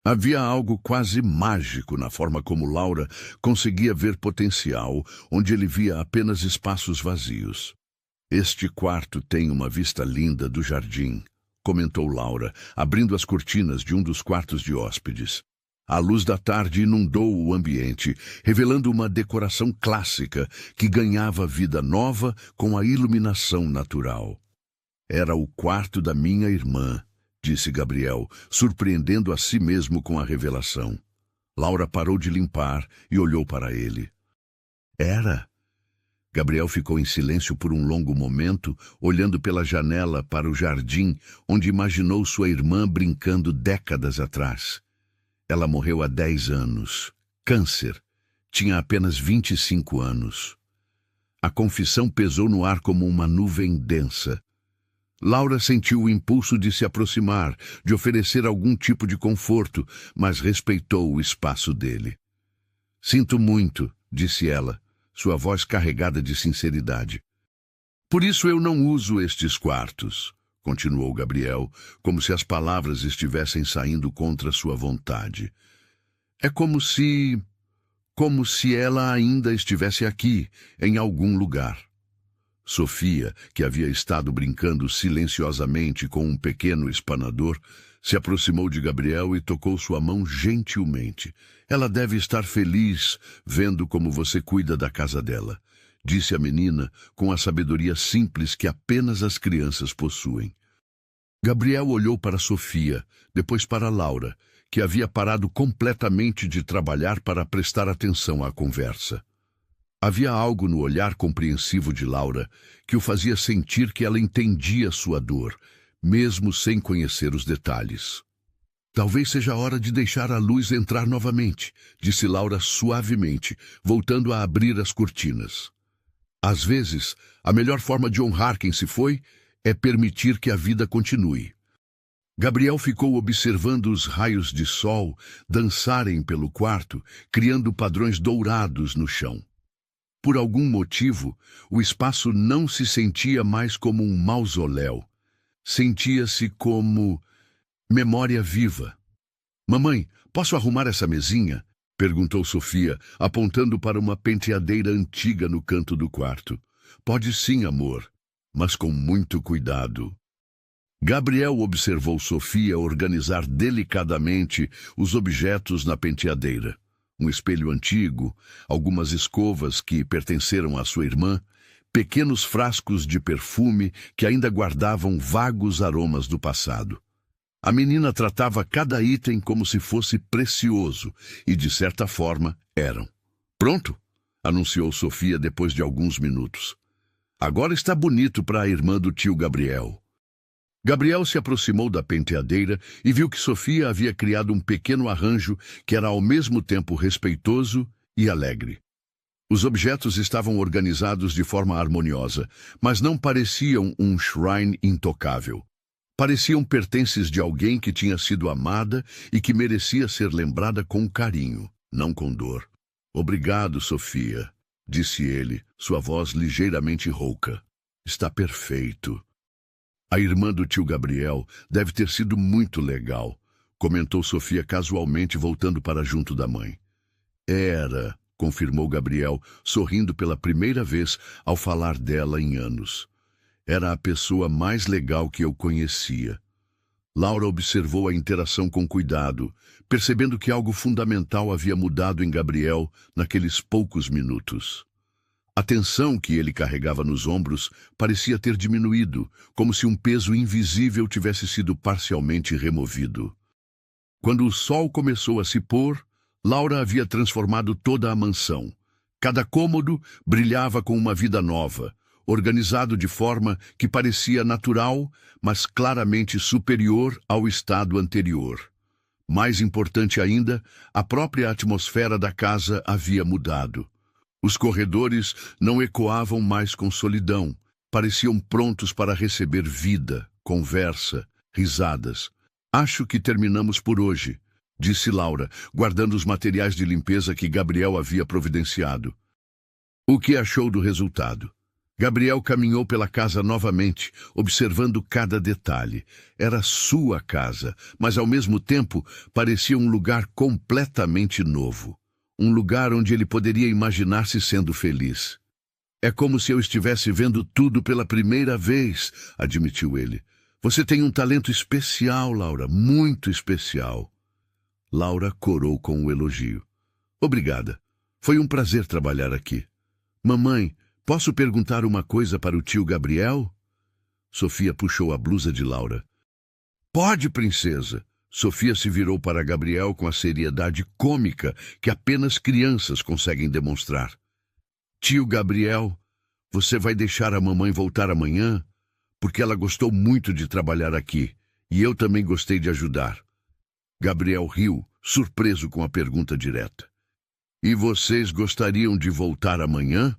Havia algo quase mágico na forma como Laura conseguia ver potencial, onde ele via apenas espaços vazios. Este quarto tem uma vista linda do jardim, comentou Laura, abrindo as cortinas de um dos quartos de hóspedes. A luz da tarde inundou o ambiente, revelando uma decoração clássica que ganhava vida nova com a iluminação natural. Era o quarto da minha irmã, disse Gabriel, surpreendendo a si mesmo com a revelação. Laura parou de limpar e olhou para ele. Era? Gabriel ficou em silêncio por um longo momento, olhando pela janela para o jardim, onde imaginou sua irmã brincando décadas atrás. Ela morreu há 10 anos. Câncer. Tinha apenas 25 anos. A confissão pesou no ar como uma nuvem densa. Laura sentiu o impulso de se aproximar, de oferecer algum tipo de conforto, mas respeitou o espaço dele. Sinto muito, disse ela, sua voz carregada de sinceridade. Por isso eu não uso estes quartos, continuou Gabriel, como se as palavras estivessem saindo contra sua vontade. É como se ela ainda estivesse aqui, em algum lugar. Sofia, que havia estado brincando silenciosamente com um pequeno espanador, se aproximou de Gabriel e tocou sua mão gentilmente. Ela deve estar feliz vendo como você cuida da casa dela, disse a menina com a sabedoria simples que apenas as crianças possuem. Gabriel olhou para Sofia, depois para Laura, que havia parado completamente de trabalhar para prestar atenção à conversa. Havia algo no olhar compreensivo de Laura que o fazia sentir que ela entendia sua dor, mesmo sem conhecer os detalhes. Talvez seja a hora de deixar a luz entrar novamente, disse Laura suavemente, voltando a abrir as cortinas. Às vezes, a melhor forma de honrar quem se foi é permitir que a vida continue. Gabriel ficou observando os raios de sol dançarem pelo quarto, criando padrões dourados no chão. Por algum motivo, o espaço não se sentia mais como um mausoléu. Sentia-se como memória viva. Mamãe, posso arrumar essa mesinha? Perguntou Sofia, apontando para uma penteadeira antiga no canto do quarto. Pode sim, amor, mas com muito cuidado. Gabriel observou Sofia organizar delicadamente os objetos na penteadeira. Um espelho antigo, algumas escovas que pertenceram à sua irmã, pequenos frascos de perfume que ainda guardavam vagos aromas do passado. A menina tratava cada item como se fosse precioso, e de certa forma eram. Pronto? anunciou Sofia depois de alguns minutos. Agora está bonito para a irmã do tio Gabriel. Gabriel se aproximou da penteadeira e viu que Sofia havia criado um pequeno arranjo que era ao mesmo tempo respeitoso e alegre. Os objetos estavam organizados de forma harmoniosa, mas não pareciam um shrine intocável. Pareciam pertences de alguém que tinha sido amada e que merecia ser lembrada com carinho, não com dor. Obrigado, Sofia, disse ele, sua voz ligeiramente rouca. Está perfeito. A irmã do tio Gabriel deve ter sido muito legal, comentou Sofia casualmente, voltando para junto da mãe. Era, confirmou Gabriel, sorrindo pela primeira vez ao falar dela em anos. Era a pessoa mais legal que eu conhecia. Laura observou a interação com cuidado, percebendo que algo fundamental havia mudado em Gabriel naqueles poucos minutos. A tensão que ele carregava nos ombros parecia ter diminuído, como se um peso invisível tivesse sido parcialmente removido. Quando o sol começou a se pôr, Laura havia transformado toda a mansão. Cada cômodo brilhava com uma vida nova, organizado de forma que parecia natural, mas claramente superior ao estado anterior. Mais importante ainda, a própria atmosfera da casa havia mudado. Os corredores não ecoavam mais com solidão, pareciam prontos para receber vida, conversa, risadas. Acho que terminamos por hoje, disse Laura, guardando os materiais de limpeza que Gabriel havia providenciado. O que achou do resultado? Gabriel caminhou pela casa novamente, observando cada detalhe. Era sua casa, mas ao mesmo tempo parecia um lugar completamente novo. Um lugar onde ele poderia imaginar-se sendo feliz. É como se eu estivesse vendo tudo pela primeira vez, admitiu ele. Você tem um talento especial, Laura, muito especial. Laura corou com o elogio. Obrigada. Foi um prazer trabalhar aqui. Mamãe, posso perguntar uma coisa para o tio Gabriel? Sofia puxou a blusa de Laura. Pode, princesa. Sofia se virou para Gabriel com a seriedade cômica que apenas crianças conseguem demonstrar. Tio Gabriel, você vai deixar a mamãe voltar amanhã? Porque ela gostou muito de trabalhar aqui, e eu também gostei de ajudar. Gabriel riu, surpreso com a pergunta direta. E vocês gostariam de voltar amanhã?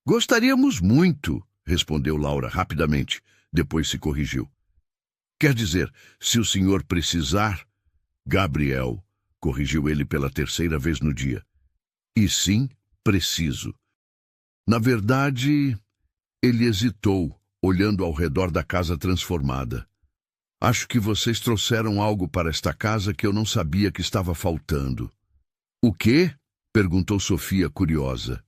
Gostaríamos muito, respondeu Laura rapidamente, depois se corrigiu. Quer dizer, se o senhor precisar... Gabriel, corrigiu ele pela terceira vez no dia. E sim, preciso. Na verdade, ele hesitou, olhando ao redor da casa transformada. Acho que vocês trouxeram algo para esta casa que eu não sabia que estava faltando. O quê? Perguntou Sofia, curiosa.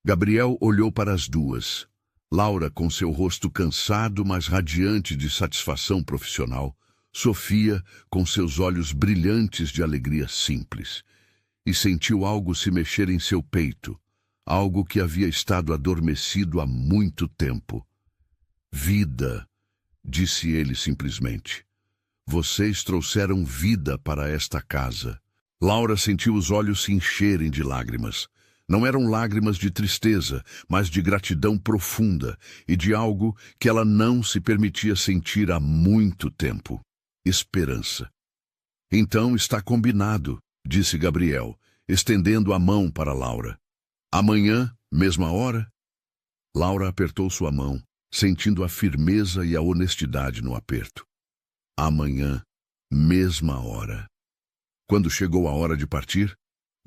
Gabriel olhou para as duas. Laura com seu rosto cansado, mas radiante de satisfação profissional. Sofia com seus olhos brilhantes de alegria simples. E sentiu algo se mexer em seu peito, algo que havia estado adormecido há muito tempo. Vida, disse ele simplesmente. Vocês trouxeram vida para esta casa. Laura sentiu os olhos se encherem de lágrimas. Não eram lágrimas de tristeza, mas de gratidão profunda e de algo que ela não se permitia sentir há muito tempo. Esperança. Então está combinado, disse Gabriel, estendendo a mão para Laura. Amanhã, mesma hora? Laura apertou sua mão, sentindo a firmeza e a honestidade no aperto. Amanhã, mesma hora. Quando chegou a hora de partir,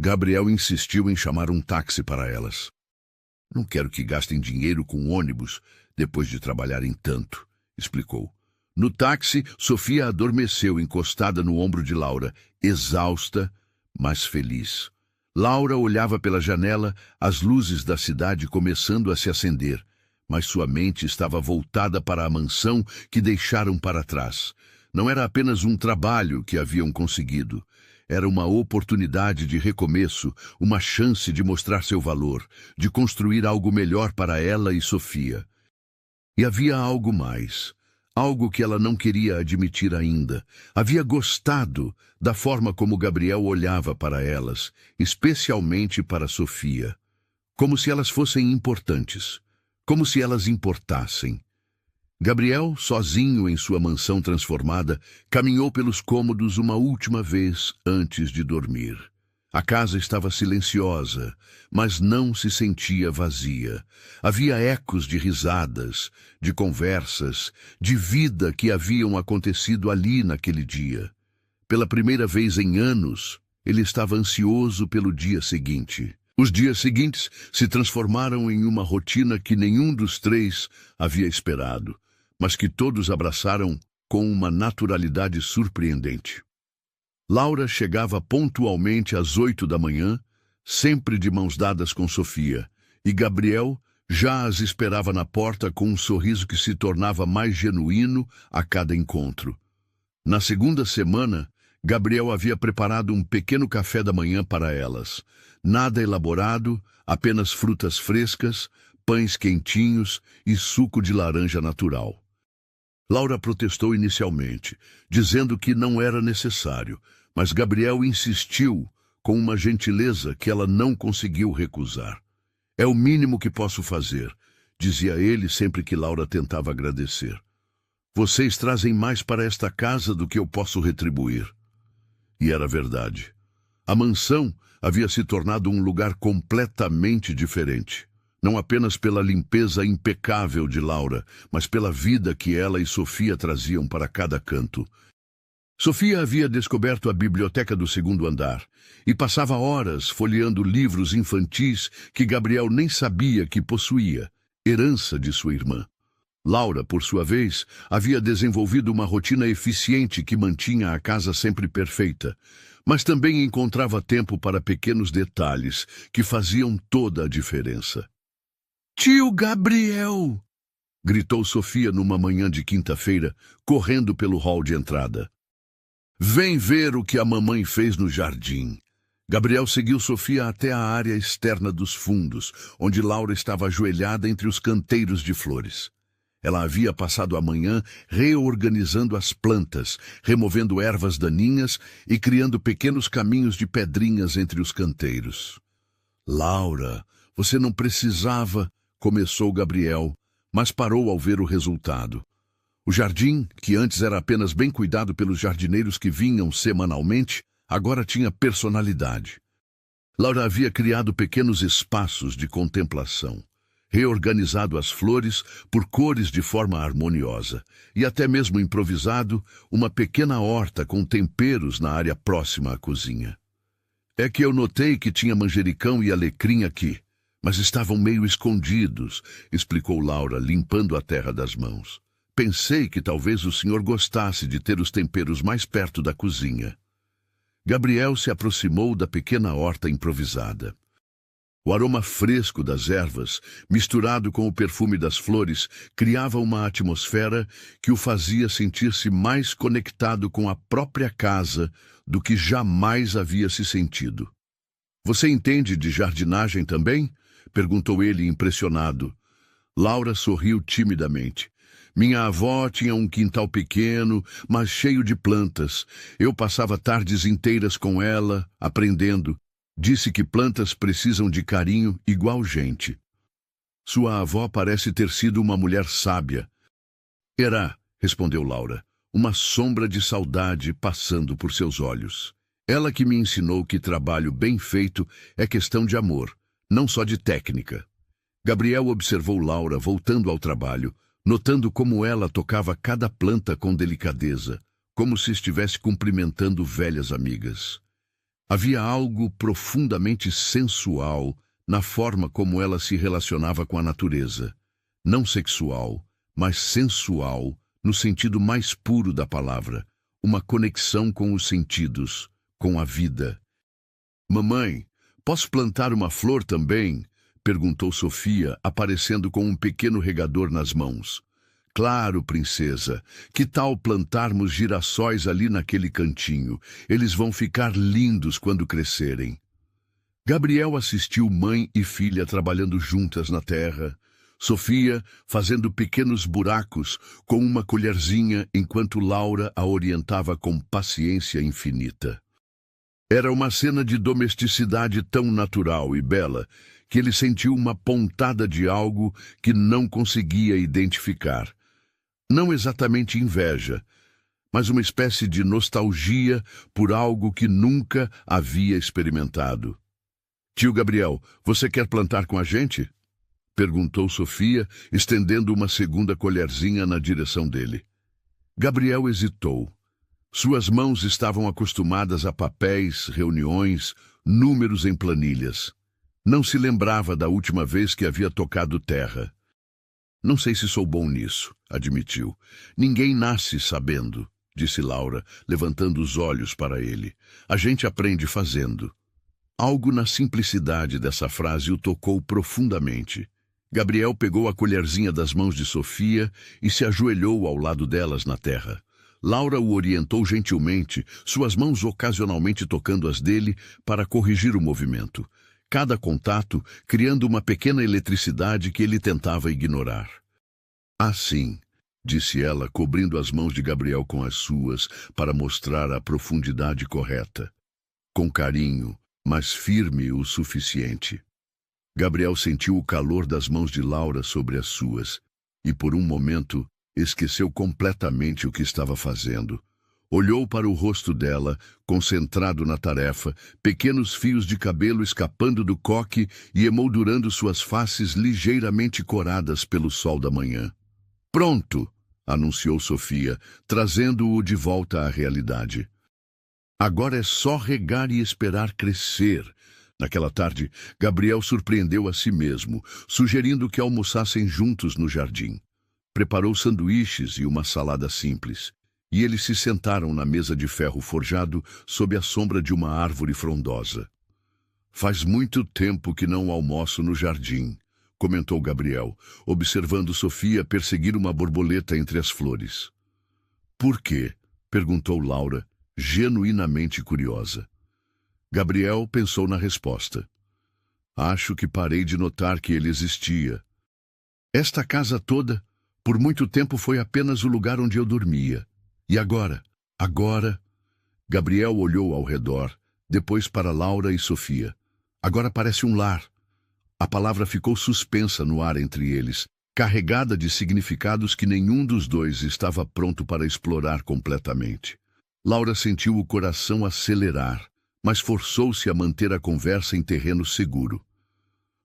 Gabriel insistiu em chamar um táxi para elas. Não quero que gastem dinheiro com ônibus depois de trabalharem tanto, explicou. No táxi, Sofia adormeceu encostada no ombro de Laura, exausta, mas feliz. Laura olhava pela janela, as luzes da cidade começando a se acender, mas sua mente estava voltada para a mansão que deixaram para trás. Não era apenas um trabalho que haviam conseguido. Era uma oportunidade de recomeço, uma chance de mostrar seu valor, de construir algo melhor para ela e Sofia. E havia algo mais, algo que ela não queria admitir ainda. Havia gostado da forma como Gabriel olhava para elas, especialmente para Sofia. como se elas fossem importantes, como se elas importassem. Gabriel, sozinho em sua mansão transformada, caminhou pelos cômodos uma última vez antes de dormir. A casa estava silenciosa, mas não se sentia vazia. Havia ecos de risadas, de conversas, de vida que haviam acontecido ali naquele dia. Pela primeira vez em anos, ele estava ansioso pelo dia seguinte. Os dias seguintes se transformaram em uma rotina que nenhum dos três havia esperado, mas que todos abraçaram com uma naturalidade surpreendente. Laura chegava pontualmente às 8 da manhã, sempre de mãos dadas com Sofia, e Gabriel já as esperava na porta com um sorriso que se tornava mais genuíno a cada encontro. Na segunda semana, Gabriel havia preparado um pequeno café da manhã para elas. Nada elaborado, apenas frutas frescas, pães quentinhos e suco de laranja natural. Laura protestou inicialmente, dizendo que não era necessário, mas Gabriel insistiu com uma gentileza que ela não conseguiu recusar. É o mínimo que posso fazer, dizia ele sempre que Laura tentava agradecer. Vocês trazem mais para esta casa do que eu posso retribuir. E era verdade. A mansão havia se tornado um lugar completamente diferente. Não apenas pela limpeza impecável de Laura, mas pela vida que ela e Sofia traziam para cada canto. Sofia havia descoberto a biblioteca do segundo andar e passava horas folheando livros infantis que Gabriel nem sabia que possuía, herança de sua irmã. Laura, por sua vez, havia desenvolvido uma rotina eficiente que mantinha a casa sempre perfeita, mas também encontrava tempo para pequenos detalhes que faziam toda a diferença. "Tio Gabriel!" gritou Sofia numa manhã de quinta-feira, correndo pelo hall de entrada. "Vem ver o que a mamãe fez no jardim." Gabriel seguiu Sofia até a área externa dos fundos, onde Laura estava ajoelhada entre os canteiros de flores. Ela havia passado a manhã reorganizando as plantas, removendo ervas daninhas e criando pequenos caminhos de pedrinhas entre os canteiros. "Laura, você não precisava..." começou Gabriel, mas parou ao ver o resultado. O jardim, que antes era apenas bem cuidado pelos jardineiros que vinham semanalmente, agora tinha personalidade. Laura havia criado pequenos espaços de contemplação, reorganizado as flores por cores de forma harmoniosa e até mesmo improvisado uma pequena horta com temperos na área próxima à cozinha. "É que eu notei que tinha manjericão e alecrim aqui, mas estavam meio escondidos", explicou Laura, limpando a terra das mãos. "Pensei que talvez o senhor gostasse de ter os temperos mais perto da cozinha." Gabriel se aproximou da pequena horta improvisada. O aroma fresco das ervas, misturado com o perfume das flores, criava uma atmosfera que o fazia sentir-se mais conectado com a própria casa do que jamais havia se sentido. "Você entende de jardinagem também?" perguntou ele impressionado. Laura sorriu timidamente. "Minha avó tinha um quintal pequeno, mas cheio de plantas. Eu passava tardes inteiras com ela, aprendendo. Disse que plantas precisam de carinho igual gente." "Sua avó parece ter sido uma mulher sábia." "Era", respondeu Laura, uma sombra de saudade passando por seus olhos. "Ela que me ensinou que trabalho bem feito é questão de amor, não só de técnica." Gabriel observou Laura voltando ao trabalho, notando como ela tocava cada planta com delicadeza, como se estivesse cumprimentando velhas amigas. Havia algo profundamente sensual na forma como ela se relacionava com a natureza. Não sexual, mas sensual, no sentido mais puro da palavra, uma conexão com os sentidos, com a vida. "Mamãe, posso plantar uma flor também?" perguntou Sofia, aparecendo com um pequeno regador nas mãos. "Claro, princesa. Que tal plantarmos girassóis ali naquele cantinho? Eles vão ficar lindos quando crescerem." Gabriel assistiu mãe e filha trabalhando juntas na terra, Sofia fazendo pequenos buracos com uma colherzinha enquanto Laura a orientava com paciência infinita. Era uma cena de domesticidade tão natural e bela que ele sentiu uma pontada de algo que não conseguia identificar. Não exatamente inveja, mas uma espécie de nostalgia por algo que nunca havia experimentado. Tio Gabriel, você quer plantar com a gente? Perguntou Sofia, estendendo uma segunda colherzinha na direção dele. Gabriel hesitou. Suas mãos estavam acostumadas a papéis, reuniões, números em planilhas. Não se lembrava da última vez que havia tocado terra. Não sei se sou bom nisso, admitiu. Ninguém nasce sabendo, disse Laura, levantando os olhos para ele. A gente aprende fazendo. Algo na simplicidade dessa frase o tocou profundamente. Gabriel pegou a colherzinha das mãos de Sofia e se ajoelhou ao lado delas na terra. Laura o orientou gentilmente, suas mãos ocasionalmente tocando as dele para corrigir o movimento. Cada contato criando uma pequena eletricidade que ele tentava ignorar. Assim, disse ela, cobrindo as mãos de Gabriel com as suas para mostrar a profundidade correta. Com carinho, mas firme o suficiente. Gabriel sentiu o calor das mãos de Laura sobre as suas e, por um momento, esqueceu completamente o que estava fazendo. Olhou para o rosto dela, concentrado na tarefa, pequenos fios de cabelo escapando do coque e emoldurando suas faces ligeiramente coradas pelo sol da manhã. Pronto, anunciou Sofia, trazendo-o de volta à realidade. Agora é só regar e esperar crescer. Naquela tarde, Gabriel surpreendeu a si mesmo, sugerindo que almoçassem juntos no jardim. Preparou sanduíches e uma salada simples, e eles se sentaram na mesa de ferro forjado sob a sombra de uma árvore frondosa. Faz muito tempo que não almoço no jardim, comentou Gabriel, observando Sofia perseguir uma borboleta entre as flores. Por quê? Perguntou Laura, genuinamente curiosa. Gabriel pensou na resposta. Acho que parei de notar que ele existia. Esta casa toda, por muito tempo, foi apenas o lugar onde eu dormia. E agora? Agora? Gabriel olhou ao redor, depois para Laura e Sofia. Agora parece um lar. A palavra ficou suspensa no ar entre eles, carregada de significados que nenhum dos dois estava pronto para explorar completamente. Laura sentiu o coração acelerar, mas forçou-se a manter a conversa em terreno seguro.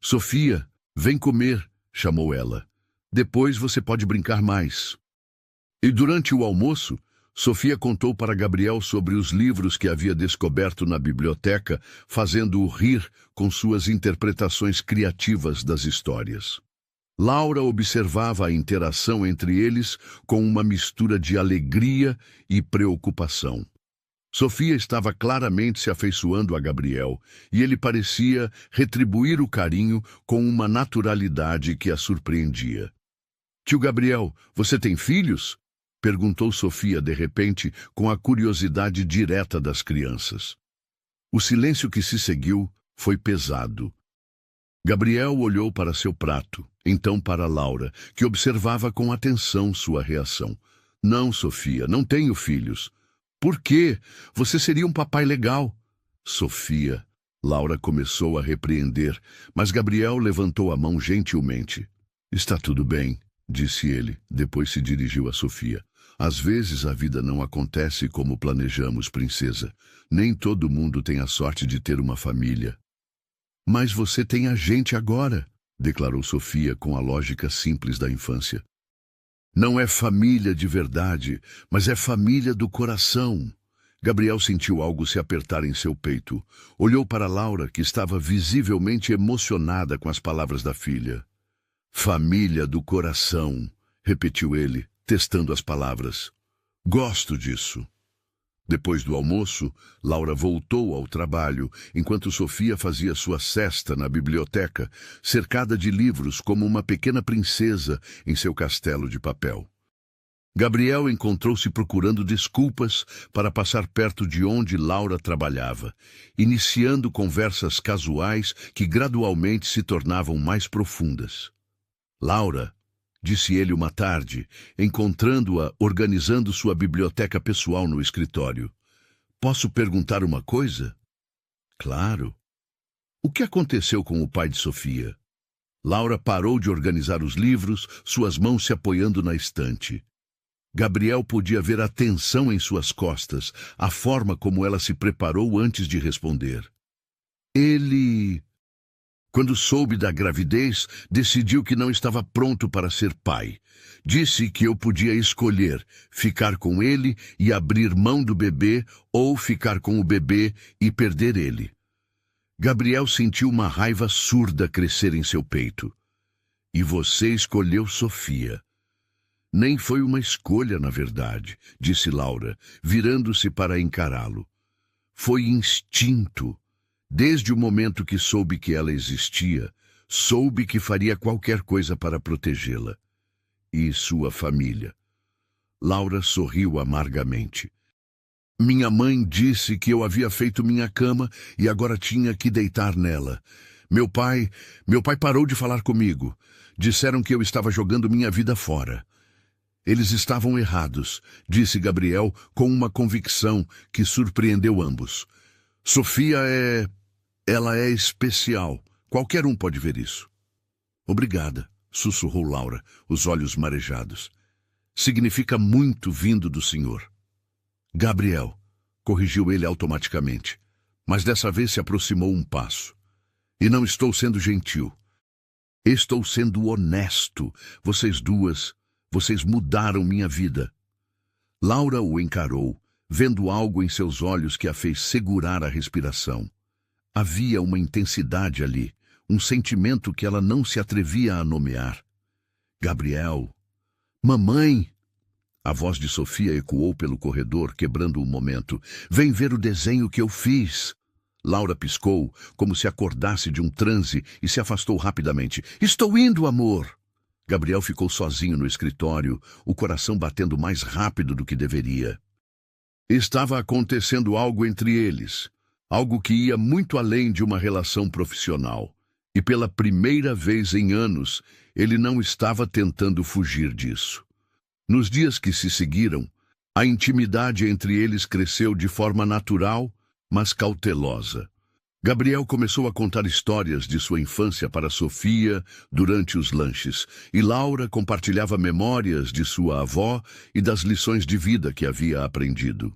Sofia, vem comer, chamou ela. Depois você pode brincar mais. E durante o almoço, Sofia contou para Gabriel sobre os livros que havia descoberto na biblioteca, fazendo-o rir com suas interpretações criativas das histórias. Laura observava a interação entre eles com uma mistura de alegria e preocupação. Sofia estava claramente se afeiçoando a Gabriel, e ele parecia retribuir o carinho com uma naturalidade que a surpreendia. Tio Gabriel, você tem filhos? Perguntou Sofia de repente, com a curiosidade direta das crianças. O silêncio que se seguiu foi pesado. Gabriel olhou para seu prato, então para Laura, que observava com atenção sua reação. Não, Sofia, não tenho filhos. Por quê? Você seria um papai legal. Sofia, Laura começou a repreender, mas Gabriel levantou a mão gentilmente. Está tudo bem, disse ele, depois se dirigiu a Sofia. Às vezes a vida não acontece como planejamos, princesa. Nem todo mundo tem a sorte de ter uma família. Mas você tem a gente agora, declarou Sofia com a lógica simples da infância. Não é família de verdade, mas é família do coração. Gabriel sentiu algo se apertar em seu peito. Olhou para Laura, que estava visivelmente emocionada com as palavras da filha. Família do coração, repetiu ele, testando as palavras. Gosto disso. Depois do almoço, Laura voltou ao trabalho, enquanto Sofia fazia sua sesta na biblioteca, cercada de livros como uma pequena princesa em seu castelo de papel. Gabriel encontrou-se procurando desculpas para passar perto de onde Laura trabalhava, iniciando conversas casuais que gradualmente se tornavam mais profundas. Laura, disse ele uma tarde, encontrando-a organizando sua biblioteca pessoal no escritório. Posso perguntar uma coisa? Claro. O que aconteceu com o pai de Sofia? Laura parou de organizar os livros, suas mãos se apoiando na estante. Gabriel podia ver a tensão em suas costas, a forma como ela se preparou antes de responder. Ele, quando soube da gravidez, decidiu que não estava pronto para ser pai. Disse que eu podia escolher ficar com ele e abrir mão do bebê ou ficar com o bebê e perder ele. Gabriel sentiu uma raiva surda crescer em seu peito. E você escolheu Sofia. Nem foi uma escolha, na verdade, disse Laura, virando-se para encará-lo. Foi instinto. Desde o momento que soube que ela existia, soube que faria qualquer coisa para protegê-la. E sua família. Laura sorriu amargamente. Minha mãe disse que eu havia feito minha cama e agora tinha que deitar nela. Meu pai parou de falar comigo. Disseram que eu estava jogando minha vida fora. Eles estavam errados, disse Gabriel com uma convicção que surpreendeu ambos. Sofia ela é especial. Qualquer um pode ver isso. Obrigada, sussurrou Laura, os olhos marejados. Significa muito vindo do senhor. Gabriel, corrigiu ele automaticamente, mas dessa vez se aproximou um passo. E não estou sendo gentil. Estou sendo honesto. Vocês mudaram minha vida. Laura o encarou, vendo algo em seus olhos que a fez segurar a respiração. Havia uma intensidade ali, um sentimento que ela não se atrevia a nomear. Gabriel. Mamãe! A voz de Sofia ecoou pelo corredor, quebrando o momento. Vem ver o desenho que eu fiz. Laura piscou, como se acordasse de um transe, e se afastou rapidamente. Estou indo, amor! Gabriel ficou sozinho no escritório, o coração batendo mais rápido do que deveria. Estava acontecendo algo entre eles, algo que ia muito além de uma relação profissional. E pela primeira vez em anos, ele não estava tentando fugir disso. Nos dias que se seguiram, a intimidade entre eles cresceu de forma natural, mas cautelosa. Gabriel começou a contar histórias de sua infância para Sofia durante os lanches, e Laura compartilhava memórias de sua avó e das lições de vida que havia aprendido.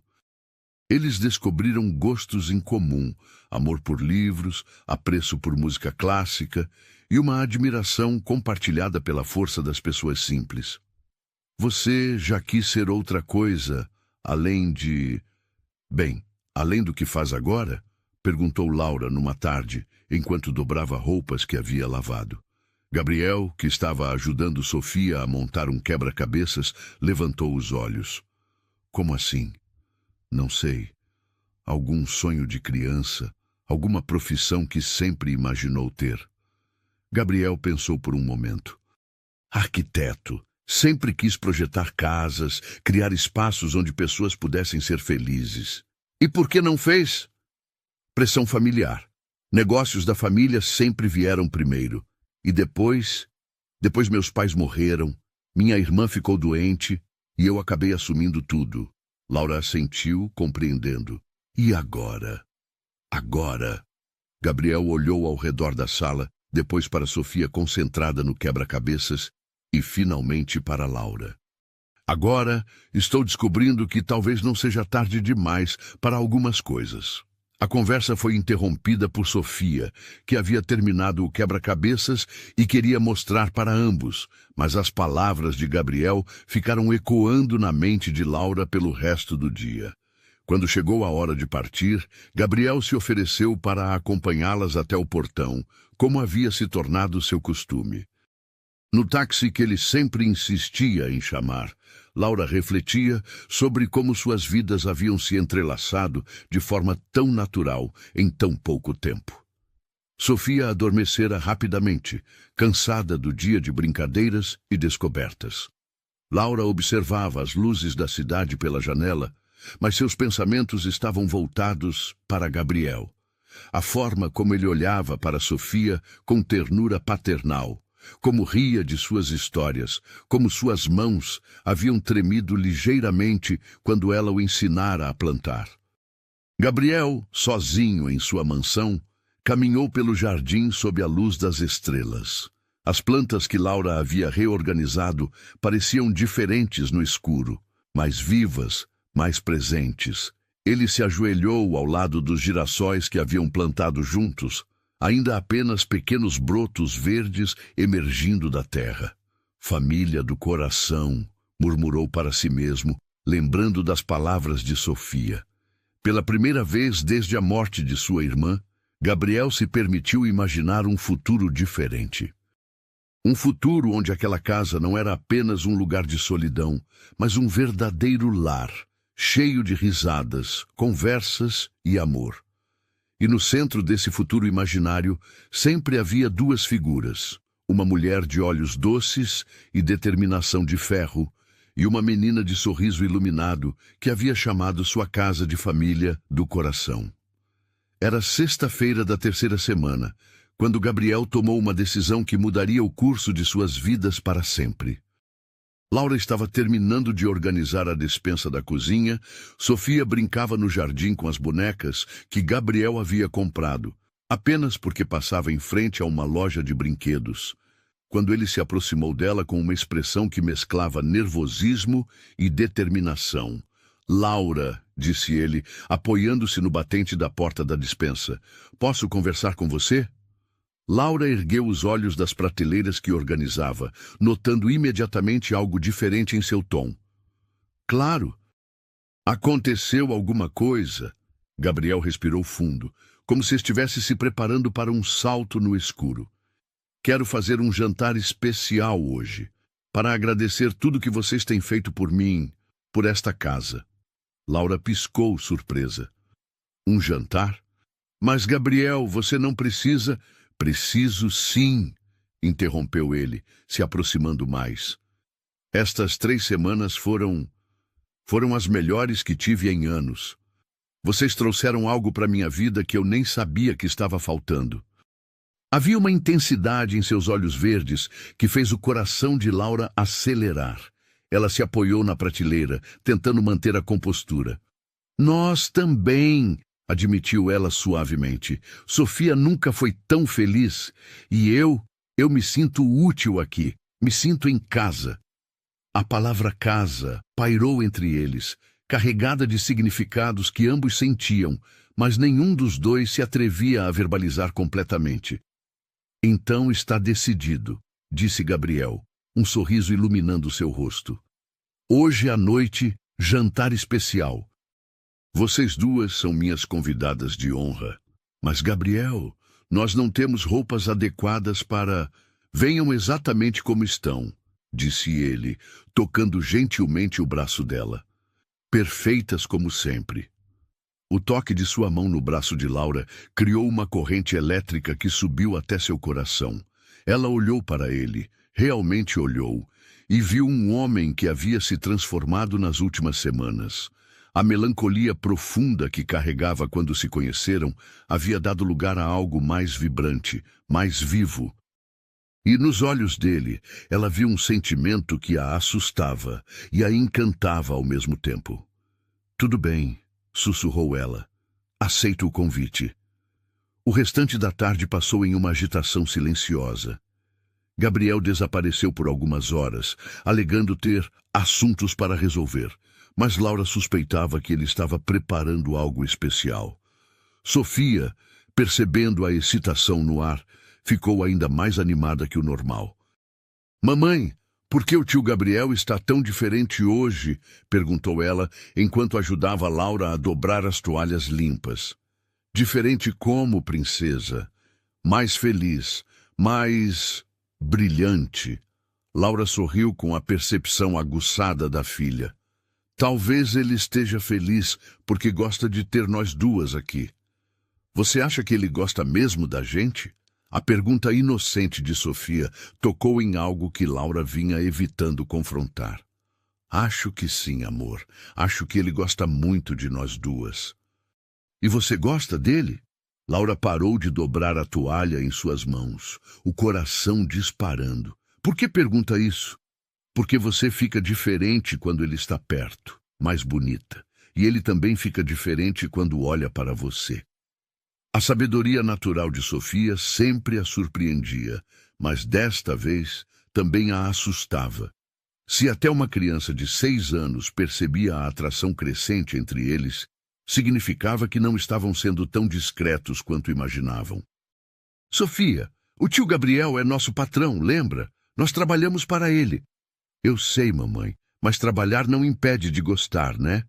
Eles descobriram gostos em comum, amor por livros, apreço por música clássica e uma admiração compartilhada pela força das pessoas simples. Você já quis ser outra coisa, além do que faz agora? Perguntou Laura numa tarde, enquanto dobrava roupas que havia lavado. Gabriel, que estava ajudando Sofia a montar um quebra-cabeças, levantou os olhos. Como assim? Não sei. Algum sonho de criança, alguma profissão que sempre imaginou ter. Gabriel pensou por um momento. Arquiteto. Sempre quis projetar casas, criar espaços onde pessoas pudessem ser felizes. E por que não fez? Pressão familiar. Negócios da família sempre vieram primeiro. E depois meus pais morreram, minha irmã ficou doente e eu acabei assumindo tudo. Laura assentiu, compreendendo. E agora? Agora? Gabriel olhou ao redor da sala, depois para Sofia concentrada no quebra-cabeças e finalmente para Laura. Agora estou descobrindo que talvez não seja tarde demais para algumas coisas. A conversa foi interrompida por Sofia, que havia terminado o quebra-cabeças e queria mostrar para ambos, mas as palavras de Gabriel ficaram ecoando na mente de Laura pelo resto do dia. Quando chegou a hora de partir, Gabriel se ofereceu para acompanhá-las até o portão, como havia se tornado seu costume. No táxi que ele sempre insistia em chamar, Laura refletia sobre como suas vidas haviam se entrelaçado de forma tão natural em tão pouco tempo. Sofia adormecera rapidamente, cansada do dia de brincadeiras e descobertas. Laura observava as luzes da cidade pela janela, mas seus pensamentos estavam voltados para Gabriel. A forma como ele olhava para Sofia com ternura paternal, como ria de suas histórias, como suas mãos haviam tremido ligeiramente quando ela o ensinara a plantar. Gabriel, sozinho em sua mansão, caminhou pelo jardim sob a luz das estrelas. As plantas que Laura havia reorganizado pareciam diferentes no escuro, mais vivas, mais presentes. Ele se ajoelhou ao lado dos girassóis que haviam plantado juntos, ainda apenas pequenos brotos verdes emergindo da terra. Família do coração, murmurou para si mesmo, lembrando das palavras de Sofia. Pela primeira vez desde a morte de sua irmã, Gabriel se permitiu imaginar um futuro diferente. Um futuro onde aquela casa não era apenas um lugar de solidão, mas um verdadeiro lar, cheio de risadas, conversas e amor. E no centro desse futuro imaginário sempre havia duas figuras, uma mulher de olhos doces e determinação de ferro, e uma menina de sorriso iluminado que havia chamado sua casa de família do coração. Era sexta-feira da terceira semana, quando Gabriel tomou uma decisão que mudaria o curso de suas vidas para sempre. Laura estava terminando de organizar a despensa da cozinha, Sofia brincava no jardim com as bonecas que Gabriel havia comprado, apenas porque passava em frente a uma loja de brinquedos, quando ele se aproximou dela com uma expressão que mesclava nervosismo e determinação. "Laura", disse ele, apoiando-se no batente da porta da despensa, "posso conversar com você?" Laura ergueu os olhos das prateleiras que organizava, notando imediatamente algo diferente em seu tom. "Claro. Aconteceu alguma coisa?" Gabriel respirou fundo, como se estivesse se preparando para um salto no escuro. "Quero fazer um jantar especial hoje, para agradecer tudo que vocês têm feito por mim, por esta casa." Laura piscou, surpresa. "Um jantar? Mas, Gabriel, você não precisa..." "Preciso sim", interrompeu ele, se aproximando mais. "Estas 3 semanas foram as melhores que tive em anos. Vocês trouxeram algo para minha vida que eu nem sabia que estava faltando." Havia uma intensidade em seus olhos verdes que fez o coração de Laura acelerar. Ela se apoiou na prateleira, tentando manter a compostura. "Nós também", admitiu ela suavemente. "Sofia nunca foi tão feliz. E eu me sinto útil aqui. Me sinto em casa." A palavra casa pairou entre eles, carregada de significados que ambos sentiam, mas nenhum dos dois se atrevia a verbalizar completamente. "Então está decidido", disse Gabriel, um sorriso iluminando seu rosto. "Hoje à noite, jantar especial. Vocês duas são minhas convidadas de honra. Mas, Gabriel, nós não temos roupas adequadas para... Venham exatamente como estão", disse ele, tocando gentilmente o braço dela. "Perfeitas como sempre." O toque de sua mão no braço de Laura criou uma corrente elétrica que subiu até seu coração. Ela olhou para ele, realmente olhou, e viu um homem que havia se transformado nas últimas semanas. A melancolia profunda que carregava quando se conheceram havia dado lugar a algo mais vibrante, mais vivo. E nos olhos dele, ela viu um sentimento que a assustava e a encantava ao mesmo tempo. "Tudo bem", sussurrou ela. "Aceito o convite." O restante da tarde passou em uma agitação silenciosa. Gabriel desapareceu por algumas horas, alegando ter assuntos para resolver, mas Laura suspeitava que ele estava preparando algo especial. Sofia, percebendo a excitação no ar, ficou ainda mais animada que o normal. "Mamãe, por que o tio Gabriel está tão diferente hoje?" perguntou ela, enquanto ajudava Laura a dobrar as toalhas limpas. "Diferente como, princesa? Mais feliz, mais brilhante." Laura sorriu com a percepção aguçada da filha. "Talvez ele esteja feliz porque gosta de ter nós duas aqui." "Você acha que ele gosta mesmo da gente?" A pergunta inocente de Sofia tocou em algo que Laura vinha evitando confrontar. "Acho que sim, amor. Acho que ele gosta muito de nós duas." "E você gosta dele?" Laura parou de dobrar a toalha em suas mãos, o coração disparando. "Por que pergunta isso?" "Porque você fica diferente quando ele está perto, mais bonita. E ele também fica diferente quando olha para você." A sabedoria natural de Sofia sempre a surpreendia, mas desta vez também a assustava. Se até uma criança de 6 anos percebia a atração crescente entre eles, significava que não estavam sendo tão discretos quanto imaginavam. Sofia, o tio Gabriel é nosso patrão, lembra? Nós trabalhamos para ele. Eu sei, mamãe, mas trabalhar não impede de gostar, né?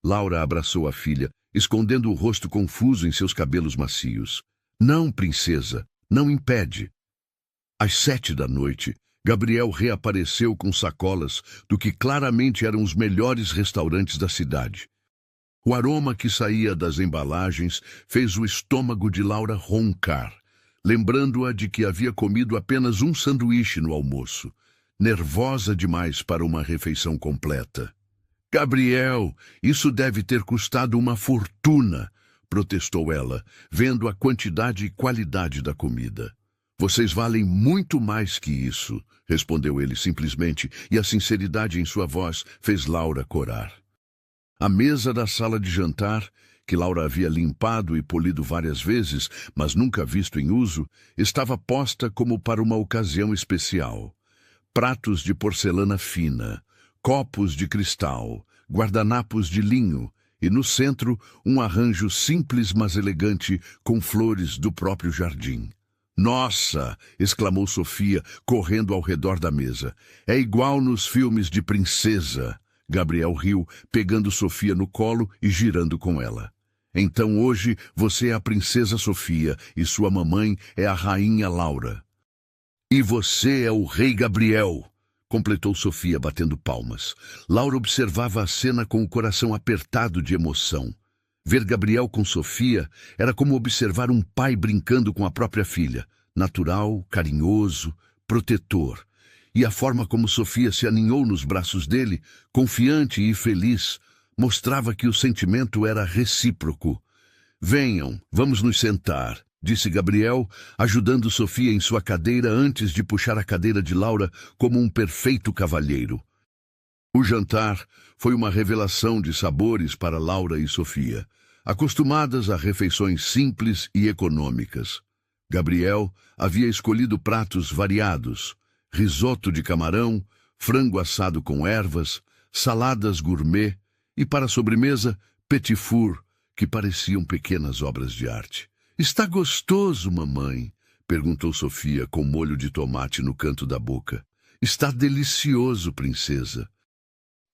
Laura abraçou a filha, escondendo o rosto confuso em seus cabelos macios. Não, princesa, não impede. Às 7 da noite, Gabriel reapareceu com sacolas do que claramente eram os melhores restaurantes da cidade. O aroma que saía das embalagens fez o estômago de Laura roncar, lembrando-a de que havia comido apenas um sanduíche no almoço, nervosa demais para uma refeição completa. Gabriel, isso deve ter custado uma fortuna, protestou ela, vendo a quantidade e qualidade da comida. Vocês valem muito mais que isso, respondeu ele simplesmente, e a sinceridade em sua voz fez Laura corar. A mesa da sala de jantar, que Laura havia limpado e polido várias vezes, mas nunca visto em uso, estava posta como para uma ocasião especial. Pratos de porcelana fina, copos de cristal, guardanapos de linho e, no centro, um arranjo simples mas elegante com flores do próprio jardim. Nossa! Exclamou Sofia, correndo ao redor da mesa. É igual nos filmes de princesa. Gabriel riu, pegando Sofia no colo e girando com ela. Então hoje você é a princesa Sofia e sua mamãe é a rainha Laura. E você é o rei Gabriel, completou Sofia batendo palmas. Laura observava a cena com o coração apertado de emoção. Ver Gabriel com Sofia era como observar um pai brincando com a própria filha, natural, carinhoso, protetor. E a forma como Sofia se aninhou nos braços dele, confiante e feliz, mostrava que o sentimento era recíproco. Venham, vamos nos sentar, disse Gabriel, ajudando Sofia em sua cadeira antes de puxar a cadeira de Laura como um perfeito cavalheiro. O jantar foi uma revelação de sabores para Laura e Sofia, acostumadas a refeições simples e econômicas. Gabriel havia escolhido pratos variados: risoto de camarão, frango assado com ervas, saladas gourmet e, para a sobremesa, petit four, que pareciam pequenas obras de arte. Está gostoso, mamãe? Perguntou Sofia com molho de tomate no canto da boca. Está delicioso, princesa.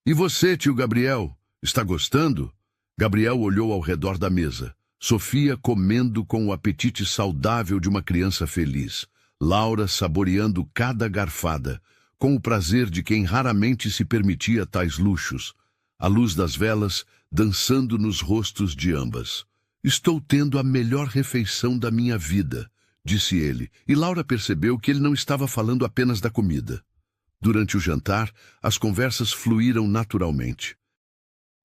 E você, tio Gabriel, está gostando? Gabriel olhou ao redor da mesa. Sofia comendo com o apetite saudável de uma criança feliz. Laura saboreando cada garfada, com o prazer de quem raramente se permitia tais luxos. A luz das velas dançando nos rostos de ambas. Estou tendo a melhor refeição da minha vida, disse ele, e Laura percebeu que ele não estava falando apenas da comida. Durante o jantar, as conversas fluíram naturalmente.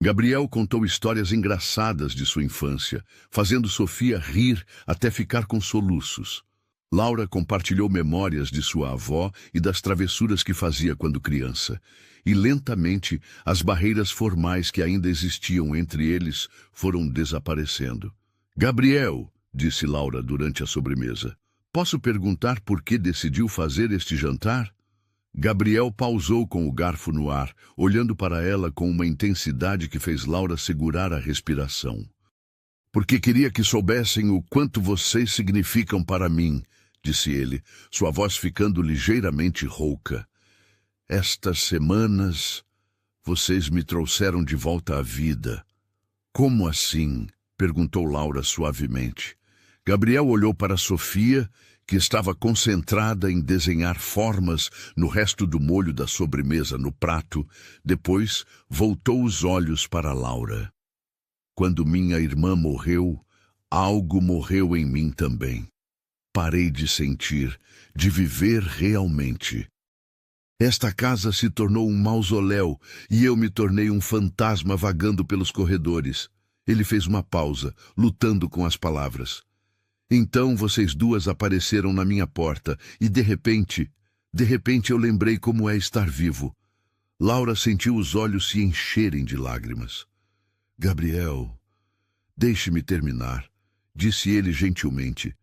Gabriel contou histórias engraçadas de sua infância, fazendo Sofia rir até ficar com soluços. Laura compartilhou memórias de sua avó e das travessuras que fazia quando criança. E lentamente, as barreiras formais que ainda existiam entre eles foram desaparecendo. Gabriel, disse Laura durante a sobremesa, posso perguntar por que decidiu fazer este jantar? Gabriel pausou com o garfo no ar, olhando para ela com uma intensidade que fez Laura segurar a respiração. Porque queria que soubessem o quanto vocês significam para mim, disse ele, sua voz ficando ligeiramente rouca. Estas semanas, vocês me trouxeram de volta à vida. Como assim? Perguntou Laura suavemente. Gabriel olhou para Sofia, que estava concentrada em desenhar formas no resto do molho da sobremesa no prato, depois voltou os olhos para Laura. Quando minha irmã morreu, algo morreu em mim também. Parei de sentir, de viver realmente. Esta casa se tornou um mausoléu e eu me tornei um fantasma vagando pelos corredores. Ele fez uma pausa, lutando com as palavras. Então vocês duas apareceram na minha porta e, de repente eu lembrei como é estar vivo. Laura sentiu os olhos se encherem de lágrimas. Gabriel, deixe-me terminar, disse ele gentilmente.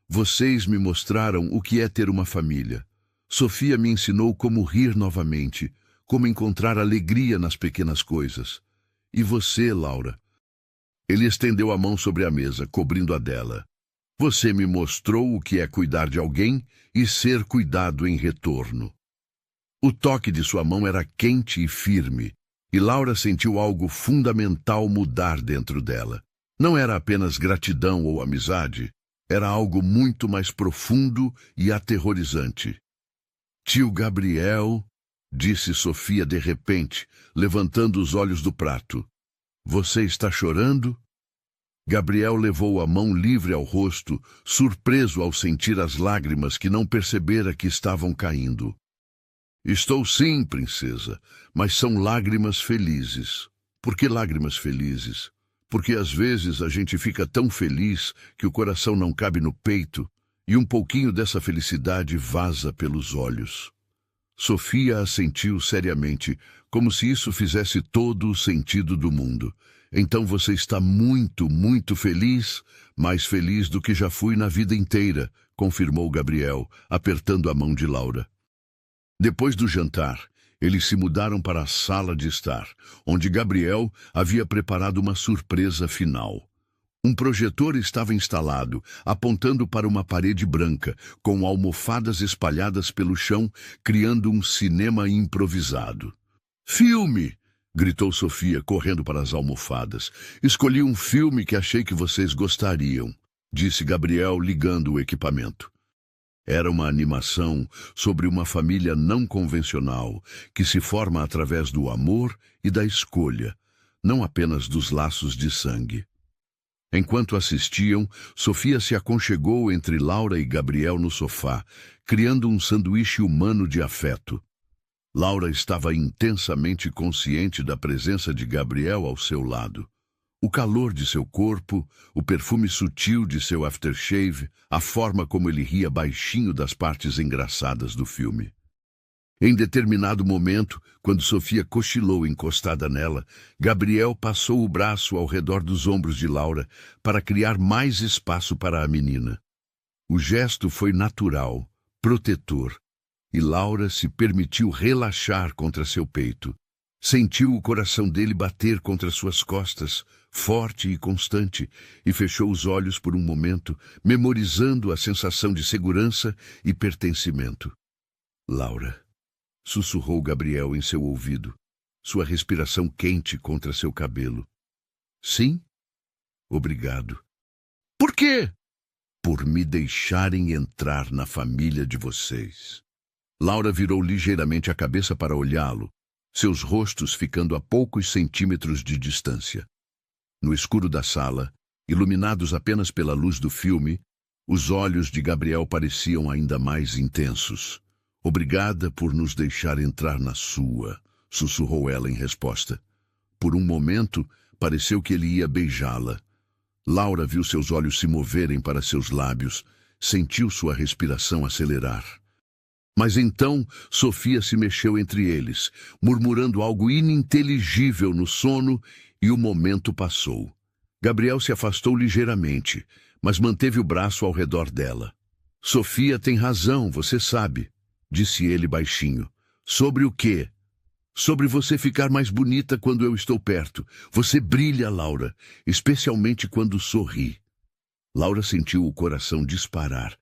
Vocês me mostraram o que é ter uma família. Sofia me ensinou como rir novamente, como encontrar alegria nas pequenas coisas. E você, Laura? Ele estendeu a mão sobre a mesa, cobrindo a dela. Você me mostrou o que é cuidar de alguém e ser cuidado em retorno. O toque de sua mão era quente e firme, e Laura sentiu algo fundamental mudar dentro dela. Não era apenas gratidão ou amizade, era algo muito mais profundo e aterrorizante. Tio Gabriel, disse Sofia de repente, levantando os olhos do prato. Você está chorando? Gabriel levou a mão livre ao rosto, surpreso ao sentir as lágrimas que não percebera que estavam caindo. Estou sim, princesa, mas são lágrimas felizes. Por que lágrimas felizes? Porque às vezes a gente fica tão feliz que o coração não cabe no peito e um pouquinho dessa felicidade vaza pelos olhos. Sofia assentiu seriamente, como se isso fizesse todo o sentido do mundo. Então você está muito, muito feliz, mais feliz do que já fui na vida inteira, confirmou Gabriel, apertando a mão de Laura. Depois do jantar, eles se mudaram para a sala de estar, onde Gabriel havia preparado uma surpresa final. Um projetor estava instalado, apontando para uma parede branca, com almofadas espalhadas pelo chão, criando um cinema improvisado. Filme! Gritou Sofia, correndo para as almofadas. Escolhi um filme que achei que vocês gostariam, disse Gabriel, ligando o equipamento. Era uma animação sobre uma família não convencional, que se forma através do amor e da escolha, não apenas dos laços de sangue. Enquanto assistiam, Sofia se aconchegou entre Laura e Gabriel no sofá, criando um sanduíche humano de afeto. Laura estava intensamente consciente da presença de Gabriel ao seu lado. O calor de seu corpo, o perfume sutil de seu aftershave, a forma como ele ria baixinho das partes engraçadas do filme. Em determinado momento, quando Sofia cochilou encostada nela, Gabriel passou o braço ao redor dos ombros de Laura para criar mais espaço para a menina. O gesto foi natural, protetor, e Laura se permitiu relaxar contra seu peito. Sentiu o coração dele bater contra suas costas, forte e constante, e fechou os olhos por um momento, memorizando a sensação de segurança e pertencimento. Laura, sussurrou Gabriel em seu ouvido, sua respiração quente contra seu cabelo. Sim? Obrigado. Por quê? Por me deixarem entrar na família de vocês. Laura virou ligeiramente a cabeça para olhá-lo, seus rostos ficando a poucos centímetros de distância. No escuro da sala, iluminados apenas pela luz do filme, os olhos de Gabriel pareciam ainda mais intensos. Obrigada por nos deixar entrar na sua, sussurrou ela em resposta. Por um momento, pareceu que ele ia beijá-la. Laura viu seus olhos se moverem para seus lábios, sentiu sua respiração acelerar. Mas então Sofia se mexeu entre eles, murmurando algo ininteligível no sono, e o momento passou. Gabriel se afastou ligeiramente, mas manteve o braço ao redor dela. Sofia tem razão, você sabe, disse ele baixinho. Sobre o quê? Sobre você ficar mais bonita quando eu estou perto. Você brilha, Laura, especialmente quando sorri. Laura sentiu o coração disparar.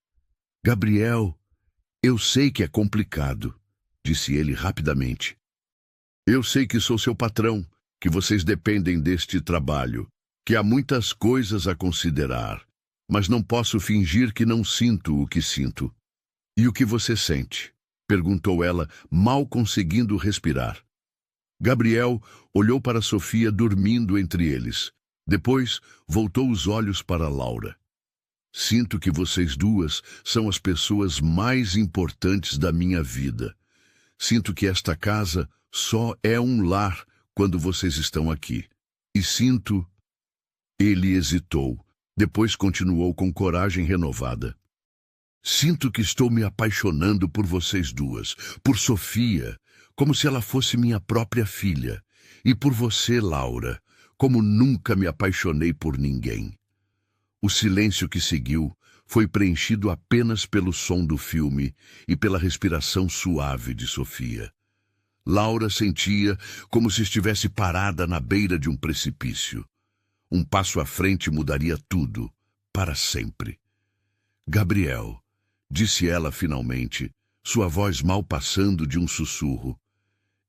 Gabriel, eu sei que é complicado, disse ele rapidamente. Eu sei que sou seu patrão, que vocês dependem deste trabalho, que há muitas coisas a considerar, mas não posso fingir que não sinto o que sinto. E o que você sente? Perguntou ela, mal conseguindo respirar. Gabriel olhou para Sofia dormindo entre eles. Depois, voltou os olhos para Laura. Sinto que vocês duas são as pessoas mais importantes da minha vida. Sinto que esta casa só é um lar quando vocês estão aqui. E sinto... Ele hesitou. Depois continuou com coragem renovada. Sinto que estou me apaixonando por vocês duas, por Sofia, como se ela fosse minha própria filha, e por você, Laura, como nunca me apaixonei por ninguém. O silêncio que seguiu foi preenchido apenas pelo som do filme e pela respiração suave de Sofia. Laura sentia como se estivesse parada na beira de um precipício. Um passo à frente mudaria tudo, para sempre. Gabriel, disse ela finalmente, sua voz mal passando de um sussurro.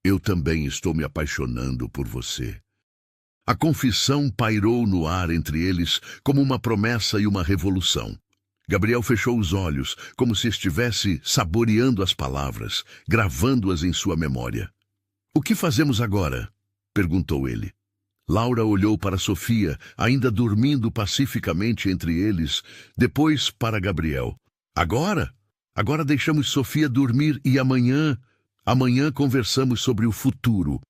Eu também estou me apaixonando por você. A confissão pairou no ar entre eles como uma promessa e uma revolução. Gabriel fechou os olhos, como se estivesse saboreando as palavras, gravando-as em sua memória. O que fazemos agora? Perguntou ele. Laura olhou para Sofia, ainda dormindo pacificamente entre eles, depois para Gabriel. Agora? Agora deixamos Sofia dormir e amanhã conversamos sobre o futuro.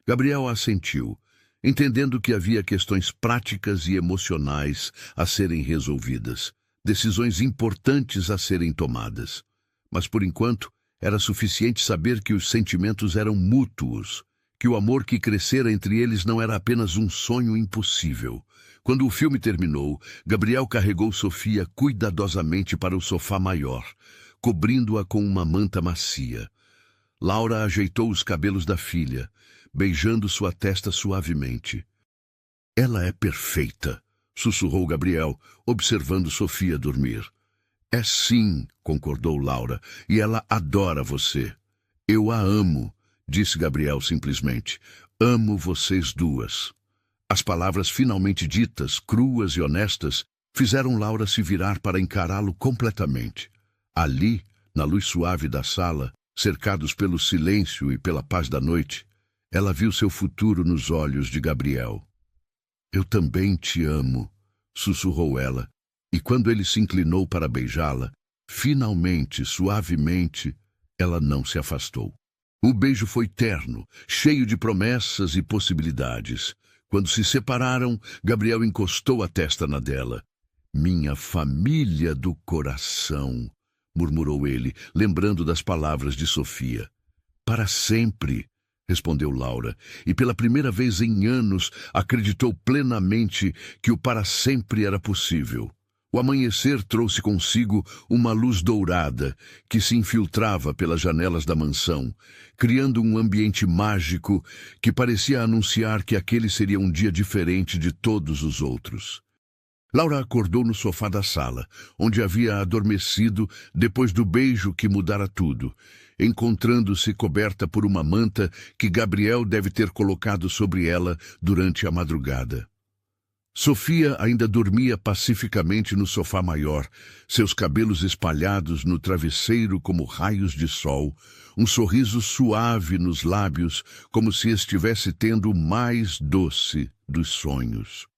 Gabriel assentiu, entendendo que havia questões práticas e emocionais a serem resolvidas, decisões importantes a serem tomadas. Mas, por enquanto, era suficiente saber que os sentimentos eram mútuos, que o amor que crescera entre eles não era apenas um sonho impossível. Quando o filme terminou, Gabriel carregou Sofia cuidadosamente para o sofá maior, cobrindo-a com uma manta macia. Laura ajeitou os cabelos da filha, beijando sua testa suavemente. Ela é perfeita, sussurrou Gabriel, observando Sofia dormir. É sim, concordou Laura, e ela adora você. Eu a amo, disse Gabriel simplesmente. Amo vocês duas. As palavras finalmente ditas, cruas e honestas, fizeram Laura se virar para encará-lo completamente. Ali, na luz suave da sala, cercados pelo silêncio e pela paz da noite, ela viu seu futuro nos olhos de Gabriel. Eu também te amo, sussurrou ela, e quando ele se inclinou para beijá-la, finalmente, suavemente, ela não se afastou. O beijo foi terno, cheio de promessas e possibilidades. Quando se separaram, Gabriel encostou a testa na dela. Minha família do coração, murmurou ele, lembrando das palavras de Sofia. Para sempre, respondeu Laura, e pela primeira vez em anos acreditou plenamente que o para sempre era possível. O amanhecer trouxe consigo uma luz dourada que se infiltrava pelas janelas da mansão, criando um ambiente mágico que parecia anunciar que aquele seria um dia diferente de todos os outros. Laura acordou no sofá da sala, onde havia adormecido depois do beijo que mudara tudo, encontrando-se coberta por uma manta que Gabriel deve ter colocado sobre ela durante a madrugada. Sofia ainda dormia pacificamente no sofá maior, seus cabelos espalhados no travesseiro como raios de sol, um sorriso suave nos lábios, como se estivesse tendo o mais doce dos sonhos.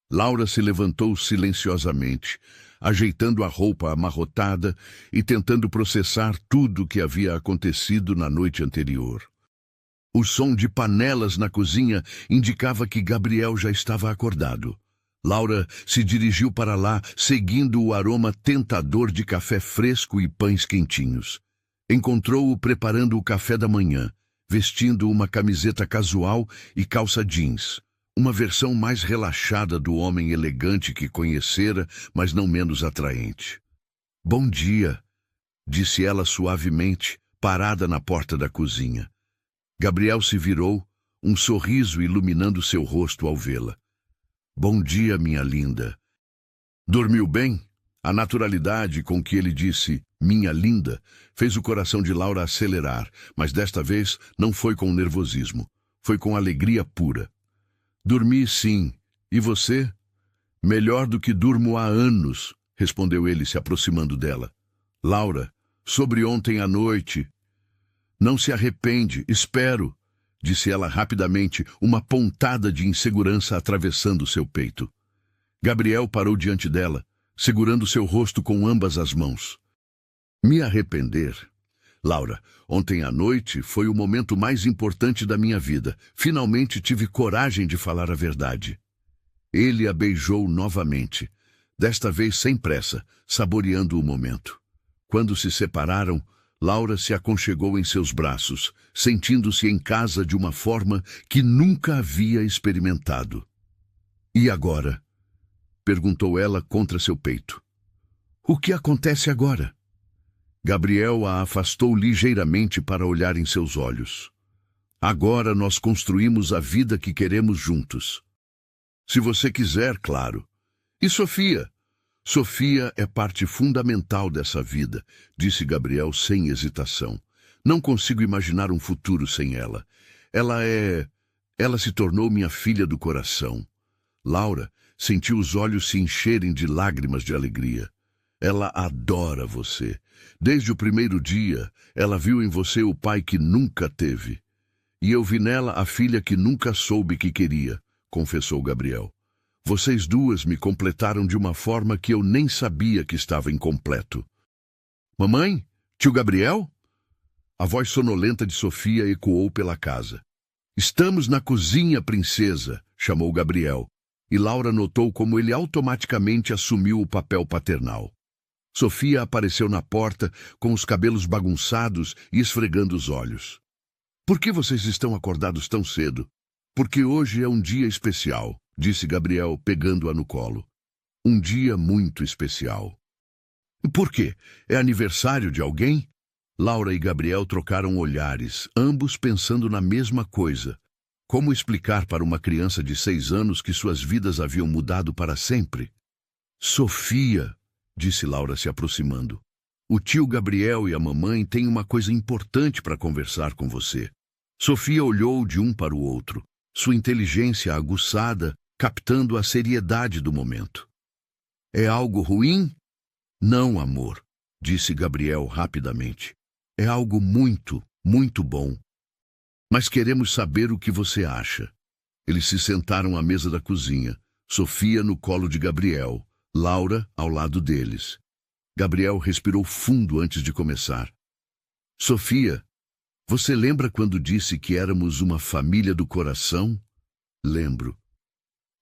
Laura se levantou silenciosamente, ajeitando a roupa amarrotada e tentando processar tudo o que havia acontecido na noite anterior. O som de panelas na cozinha indicava que Gabriel já estava acordado. Laura se dirigiu para lá, seguindo o aroma tentador de café fresco e pães quentinhos. Encontrou-o preparando o café da manhã, vestindo uma camiseta casual e calça jeans, uma versão mais relaxada do homem elegante que conhecera, mas não menos atraente. Bom dia, disse ela suavemente, parada na porta da cozinha. Gabriel se virou, um sorriso iluminando seu rosto ao vê-la. Bom dia, minha linda. Dormiu bem? A naturalidade com que ele disse minha linda fez o coração de Laura acelerar, mas desta vez não foi com nervosismo, foi com alegria pura. Dormi sim. E você? Melhor do que durmo há anos, respondeu ele se aproximando dela. Laura, sobre ontem à noite. Não se arrepende, espero, disse ela rapidamente, uma pontada de insegurança atravessando seu peito. Gabriel parou diante dela, segurando seu rosto com ambas as mãos. Me arrepender? Laura, ontem à noite foi o momento mais importante da minha vida. Finalmente tive coragem de falar a verdade. Ele a beijou novamente, desta vez sem pressa, saboreando o momento. Quando se separaram, Laura se aconchegou em seus braços, sentindo-se em casa de uma forma que nunca havia experimentado. E agora? perguntou ela contra seu peito. O que acontece agora? Gabriel a afastou ligeiramente para olhar em seus olhos. Agora nós construímos a vida que queremos juntos. Se você quiser, claro. E Sofia? Sofia é parte fundamental dessa vida, disse Gabriel sem hesitação. Não consigo imaginar um futuro sem ela. Ela se tornou minha filha do coração. Laura sentiu os olhos se encherem de lágrimas de alegria. Ela adora você. Desde o primeiro dia, ela viu em você o pai que nunca teve. E eu vi nela a filha que nunca soube que queria, confessou Gabriel. Vocês duas me completaram de uma forma que eu nem sabia que estava incompleto. Mamãe? Tio Gabriel? A voz sonolenta de Sofia ecoou pela casa. Estamos na cozinha, princesa, chamou Gabriel, e Laura notou como ele automaticamente assumiu o papel paternal. Sofia apareceu na porta com os cabelos bagunçados e esfregando os olhos. Por que vocês estão acordados tão cedo? Porque hoje é um dia especial, disse Gabriel, pegando-a no colo. Um dia muito especial. Por quê? É aniversário de alguém? Laura e Gabriel trocaram olhares, ambos pensando na mesma coisa. Como explicar para uma criança de 6 anos que suas vidas haviam mudado para sempre? Sofia, disse Laura se aproximando. O tio Gabriel e a mamãe têm uma coisa importante para conversar com você. Sofia olhou de um para o outro, sua inteligência aguçada, captando a seriedade do momento. É algo ruim? Não, amor, disse Gabriel rapidamente. É algo muito, muito bom. Mas queremos saber o que você acha. Eles se sentaram à mesa da cozinha, Sofia no colo de Gabriel, Laura ao lado deles. Gabriel respirou fundo antes de começar. Sofia, você lembra quando disse que éramos uma família do coração? Lembro.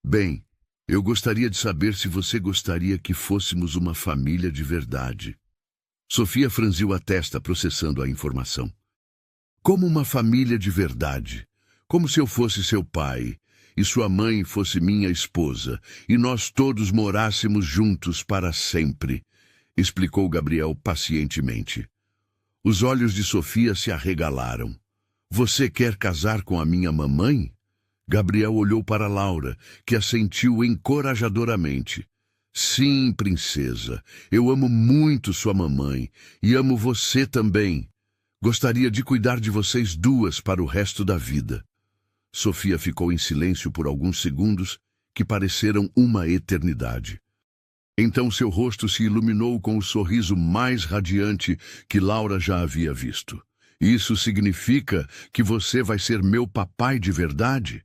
Bem, eu gostaria de saber se você gostaria que fôssemos uma família de verdade. Sofia franziu a testa, processando a informação. Como uma família de verdade. Como se eu fosse seu pai, e sua mãe fosse minha esposa, e nós todos morássemos juntos para sempre, explicou Gabriel pacientemente. Os olhos de Sofia se arregalaram. Você quer casar com a minha mamãe? Gabriel olhou para Laura, que assentiu encorajadoramente. Sim, princesa, eu amo muito sua mamãe e amo você também. Gostaria de cuidar de vocês duas para o resto da vida. Sofia ficou em silêncio por alguns segundos, que pareceram uma eternidade. Então seu rosto se iluminou com o sorriso mais radiante que Laura já havia visto. Isso significa que você vai ser meu papai de verdade?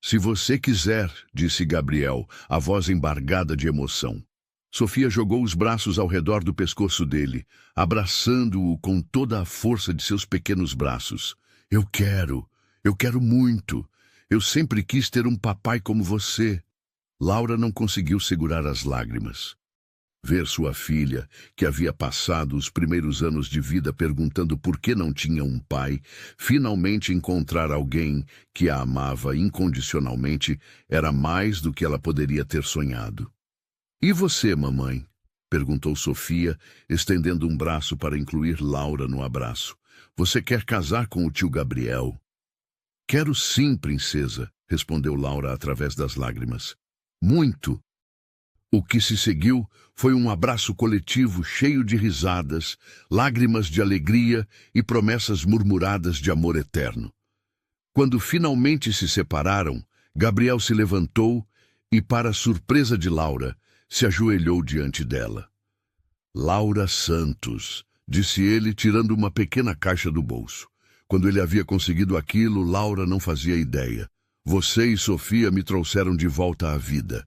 Se você quiser, disse Gabriel, a voz embargada de emoção. Sofia jogou os braços ao redor do pescoço dele, abraçando-o com toda a força de seus pequenos braços. Eu quero muito. Eu sempre quis ter um papai como você. Laura não conseguiu segurar as lágrimas. Ver sua filha, que havia passado os primeiros anos de vida perguntando por que não tinha um pai, finalmente encontrar alguém que a amava incondicionalmente, era mais do que ela poderia ter sonhado. E você, mamãe? Perguntou Sofia, estendendo um braço para incluir Laura no abraço. Você quer casar com o tio Gabriel? Quero sim, princesa, respondeu Laura através das lágrimas. Muito. O que se seguiu foi um abraço coletivo cheio de risadas, lágrimas de alegria e promessas murmuradas de amor eterno. Quando finalmente se separaram, Gabriel se levantou e, para a surpresa de Laura, se ajoelhou diante dela. Laura Santos, disse ele, tirando uma pequena caixa do bolso. Quando ele havia conseguido aquilo, Laura não fazia ideia. Você e Sofia me trouxeram de volta à vida.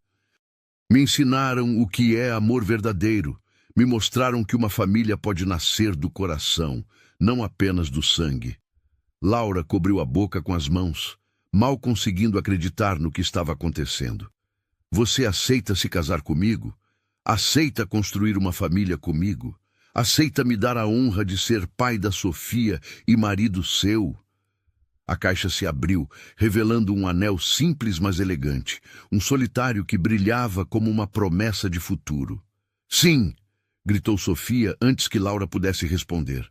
Me ensinaram o que é amor verdadeiro. Me mostraram que uma família pode nascer do coração, não apenas do sangue. Laura cobriu a boca com as mãos, mal conseguindo acreditar no que estava acontecendo. Você aceita se casar comigo? Aceita construir uma família comigo? Aceita me dar a honra de ser pai da Sofia e marido seu? A caixa se abriu, revelando um anel simples mas elegante, um solitário que brilhava como uma promessa de futuro. Sim! Gritou Sofia antes que Laura pudesse responder.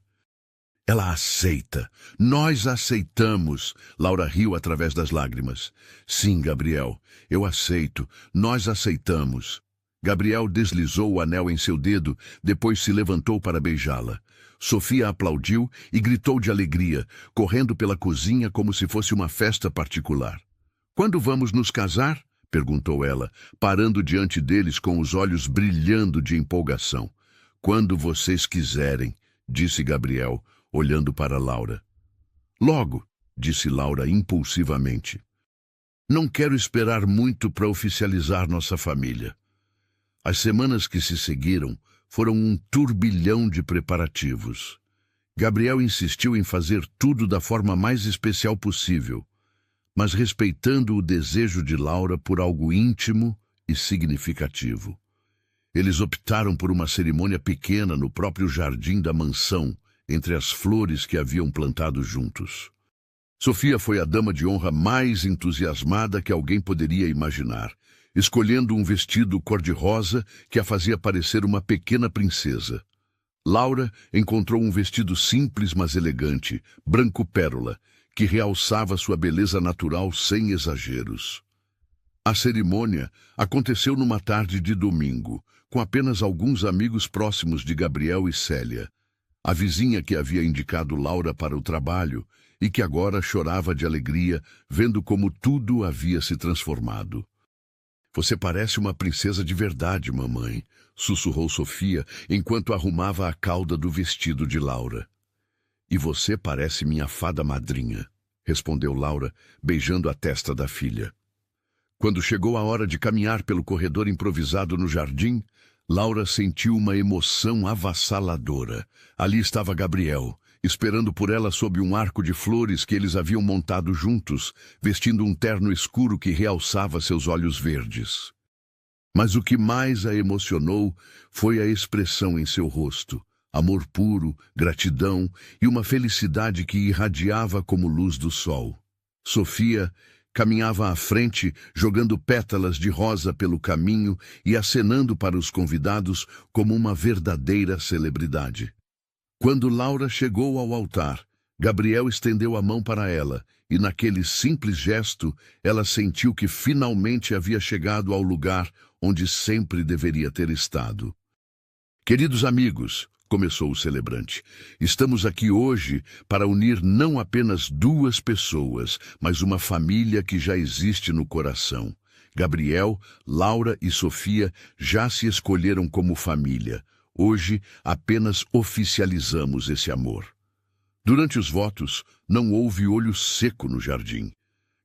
Ela aceita. Nós aceitamos. Laura riu através das lágrimas. Sim, Gabriel, eu aceito. Nós aceitamos. Gabriel deslizou o anel em seu dedo, depois se levantou para beijá-la. Sofia aplaudiu e gritou de alegria, correndo pela cozinha como se fosse uma festa particular. Quando vamos nos casar? Perguntou ela, parando diante deles com os olhos brilhando de empolgação. Quando vocês quiserem, disse Gabriel, olhando para Laura. Logo, disse Laura impulsivamente. Não quero esperar muito para oficializar nossa família. As semanas que se seguiram foram um turbilhão de preparativos. Gabriel insistiu em fazer tudo da forma mais especial possível, mas respeitando o desejo de Laura por algo íntimo e significativo. Eles optaram por uma cerimônia pequena no próprio jardim da mansão, entre as flores que haviam plantado juntos. Sofia foi a dama de honra mais entusiasmada que alguém poderia imaginar, escolhendo um vestido cor-de-rosa que a fazia parecer uma pequena princesa. Laura encontrou um vestido simples mas elegante, branco pérola, que realçava sua beleza natural sem exageros. A cerimônia aconteceu numa tarde de domingo, com apenas alguns amigos próximos de Gabriel e Célia, a vizinha que havia indicado Laura para o trabalho e que agora chorava de alegria, vendo como tudo havia se transformado. Você parece uma princesa de verdade, mamãe, sussurrou Sofia enquanto arrumava a cauda do vestido de Laura. E você parece minha fada madrinha, respondeu Laura, beijando a testa da filha. Quando chegou a hora de caminhar pelo corredor improvisado no jardim, Laura sentiu uma emoção avassaladora. Ali estava Gabriel, esperando por ela sob um arco de flores que eles haviam montado juntos, vestindo um terno escuro que realçava seus olhos verdes. Mas o que mais a emocionou foi a expressão em seu rosto, amor puro, gratidão e uma felicidade que irradiava como luz do sol. Sofia caminhava à frente, jogando pétalas de rosa pelo caminho e acenando para os convidados como uma verdadeira celebridade. Quando Laura chegou ao altar, Gabriel estendeu a mão para ela, e naquele simples gesto, ela sentiu que finalmente havia chegado ao lugar onde sempre deveria ter estado. Queridos amigos, começou o celebrante, estamos aqui hoje para unir não apenas duas pessoas, mas uma família que já existe no coração. Gabriel, Laura e Sofia já se escolheram como família. Hoje apenas oficializamos esse amor. Durante os votos, não houve olho seco no jardim.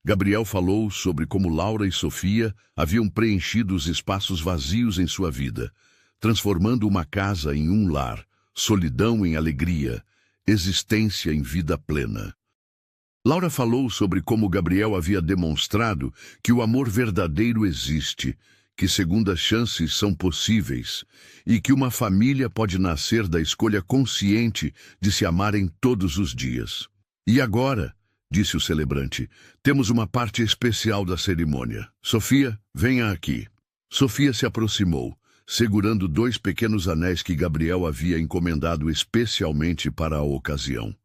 Gabriel falou sobre como Laura e Sofia haviam preenchido os espaços vazios em sua vida, transformando uma casa em um lar, solidão em alegria, existência em vida plena. Laura falou sobre como Gabriel havia demonstrado que o amor verdadeiro existe, que segundas chances são possíveis e que uma família pode nascer da escolha consciente de se amarem todos os dias. E agora, disse o celebrante, temos uma parte especial da cerimônia. Sofia, venha aqui. Sofia se aproximou, segurando 2 pequenos anéis que Gabriel havia encomendado especialmente para a ocasião.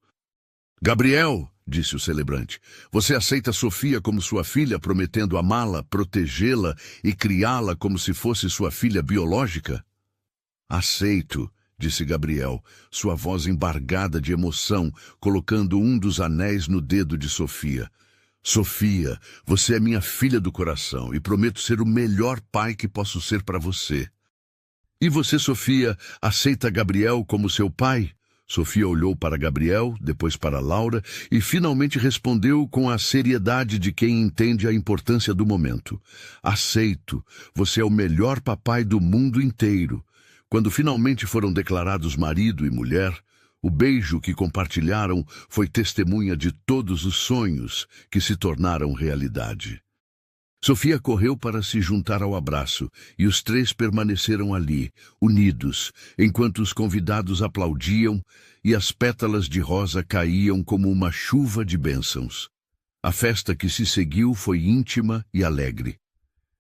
Gabriel, disse o celebrante, você aceita Sofia como sua filha, prometendo amá-la, protegê-la e criá-la como se fosse sua filha biológica? Aceito, disse Gabriel, sua voz embargada de emoção, colocando um dos anéis no dedo de Sofia. Sofia, você é minha filha do coração e prometo ser o melhor pai que posso ser para você. E você, Sofia, aceita Gabriel como seu pai? Sofia olhou para Gabriel, depois para Laura e finalmente respondeu com a seriedade de quem entende a importância do momento. Aceito, você é o melhor papai do mundo inteiro. Quando finalmente foram declarados marido e mulher, o beijo que compartilharam foi testemunha de todos os sonhos que se tornaram realidade. Sofia correu para se juntar ao abraço, e os 3 permaneceram ali, unidos, enquanto os convidados aplaudiam e as pétalas de rosa caíam como uma chuva de bênçãos. A festa que se seguiu foi íntima e alegre.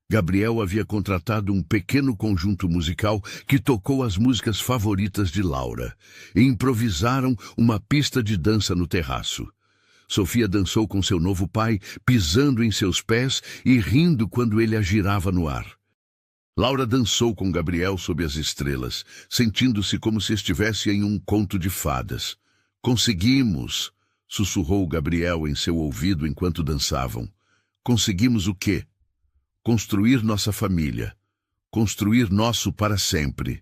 Gabriel havia contratado um pequeno conjunto musical que tocou as músicas favoritas de Laura e improvisaram uma pista de dança no terraço. Sofia dançou com seu novo pai, pisando em seus pés e rindo quando ele a girava no ar. Laura dançou com Gabriel sob as estrelas, sentindo-se como se estivesse em um conto de fadas. Conseguimos, sussurrou Gabriel em seu ouvido enquanto dançavam. Conseguimos o quê? Construir nossa família. Construir nosso para sempre.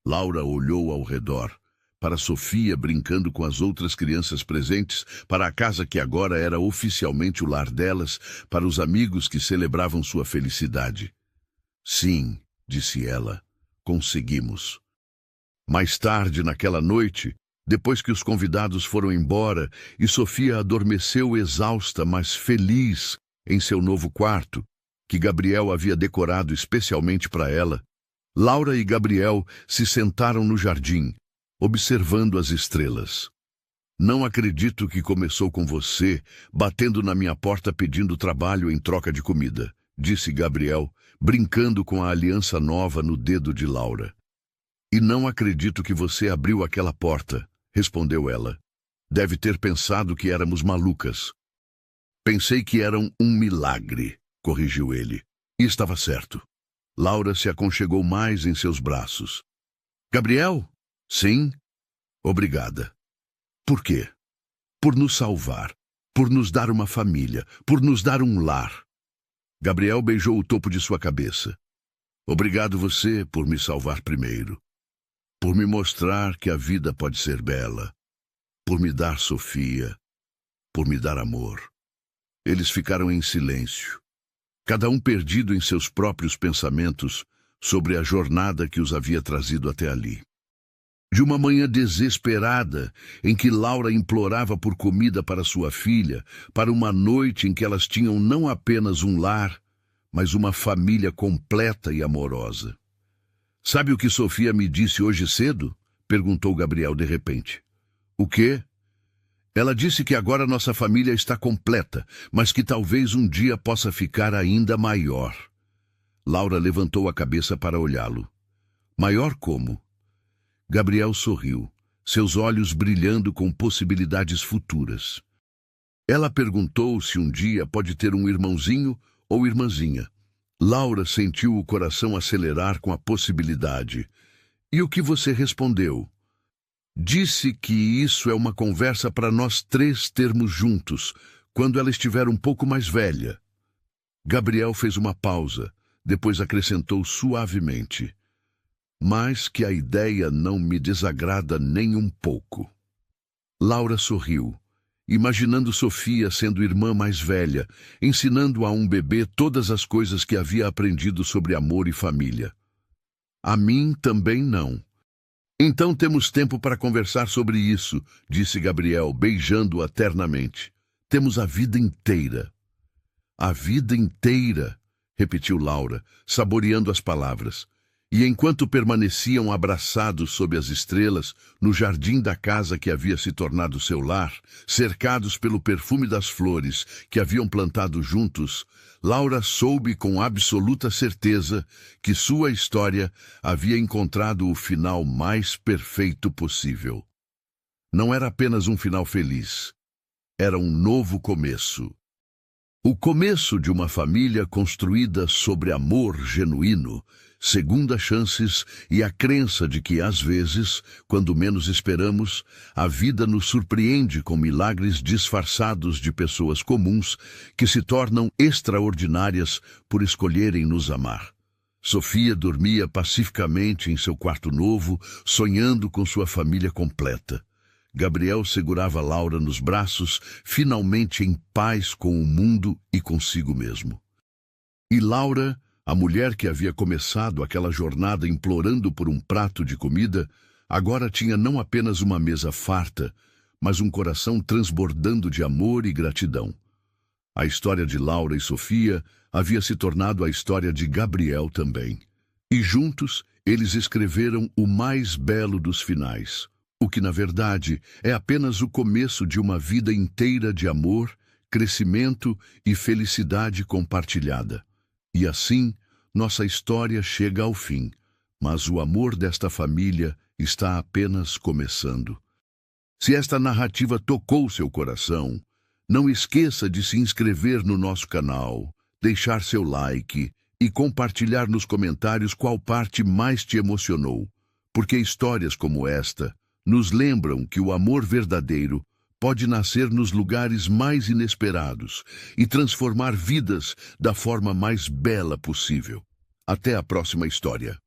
Laura olhou ao redor. Para Sofia brincando com as outras crianças presentes, para a casa que agora era oficialmente o lar delas, para os amigos que celebravam sua felicidade. Sim, disse ela, conseguimos. Mais tarde, naquela noite, depois que os convidados foram embora e Sofia adormeceu exausta, mas feliz em seu novo quarto, que Gabriel havia decorado especialmente para ela, Laura e Gabriel se sentaram no jardim, observando as estrelas. Não acredito que começou com você, batendo na minha porta pedindo trabalho em troca de comida, disse Gabriel, brincando com a aliança nova no dedo de Laura. E não acredito que você abriu aquela porta, respondeu ela. Deve ter pensado que éramos malucas. Pensei que eram um milagre, corrigiu ele. E estava certo. Laura se aconchegou mais em seus braços. Gabriel? Sim? Obrigada. Por quê? Por nos salvar, por nos dar uma família, por nos dar um lar. Gabriel beijou o topo de sua cabeça. Obrigado você por me salvar primeiro. Por me mostrar que a vida pode ser bela. Por me dar Sofia. Por me dar amor. Eles ficaram em silêncio, cada um perdido em seus próprios pensamentos sobre a jornada que os havia trazido até ali. De uma manhã desesperada, em que Laura implorava por comida para sua filha, para uma noite em que elas tinham não apenas um lar, mas uma família completa e amorosa. Sabe o que Sofia me disse hoje cedo? Perguntou Gabriel de repente. O quê? Ela disse que agora nossa família está completa, mas que talvez um dia possa ficar ainda maior. Laura levantou a cabeça para olhá-lo. Maior como? Gabriel sorriu, seus olhos brilhando com possibilidades futuras. Ela perguntou se um dia pode ter um irmãozinho ou irmãzinha. Laura sentiu o coração acelerar com a possibilidade. E o que você respondeu? Disse que isso é uma conversa para nós três termos juntos, quando ela estiver um pouco mais velha. Gabriel fez uma pausa, depois acrescentou suavemente. Mas que a ideia não me desagrada nem um pouco. Laura sorriu, imaginando Sofia sendo irmã mais velha, ensinando a um bebê todas as coisas que havia aprendido sobre amor e família. A mim também não. Então temos tempo para conversar sobre isso, disse Gabriel, beijando-a ternamente. Temos a vida inteira. A vida inteira, repetiu Laura, saboreando as palavras. E enquanto permaneciam abraçados sob as estrelas, no jardim da casa que havia se tornado seu lar, cercados pelo perfume das flores que haviam plantado juntos, Laura soube com absoluta certeza que sua história havia encontrado o final mais perfeito possível. Não era apenas um final feliz, era um novo começo. O começo de uma família construída sobre amor genuíno, segundas chances e a crença de que, às vezes, quando menos esperamos, a vida nos surpreende com milagres disfarçados de pessoas comuns que se tornam extraordinárias por escolherem nos amar. Sofia dormia pacificamente em seu quarto novo, sonhando com sua família completa. Gabriel segurava Laura nos braços, finalmente em paz com o mundo e consigo mesmo. E Laura, a mulher que havia começado aquela jornada implorando por um prato de comida, agora tinha não apenas uma mesa farta, mas um coração transbordando de amor e gratidão. A história de Laura e Sofia havia se tornado a história de Gabriel também. E juntos, eles escreveram o mais belo dos finais, o que, na verdade, é apenas o começo de uma vida inteira de amor, crescimento e felicidade compartilhada. E assim, nossa história chega ao fim, mas o amor desta família está apenas começando. Se esta narrativa tocou seu coração, não esqueça de se inscrever no nosso canal, deixar seu like e compartilhar nos comentários qual parte mais te emocionou, porque histórias como esta nos lembram que o amor verdadeiro pode nascer nos lugares mais inesperados e transformar vidas da forma mais bela possível. Até a próxima história.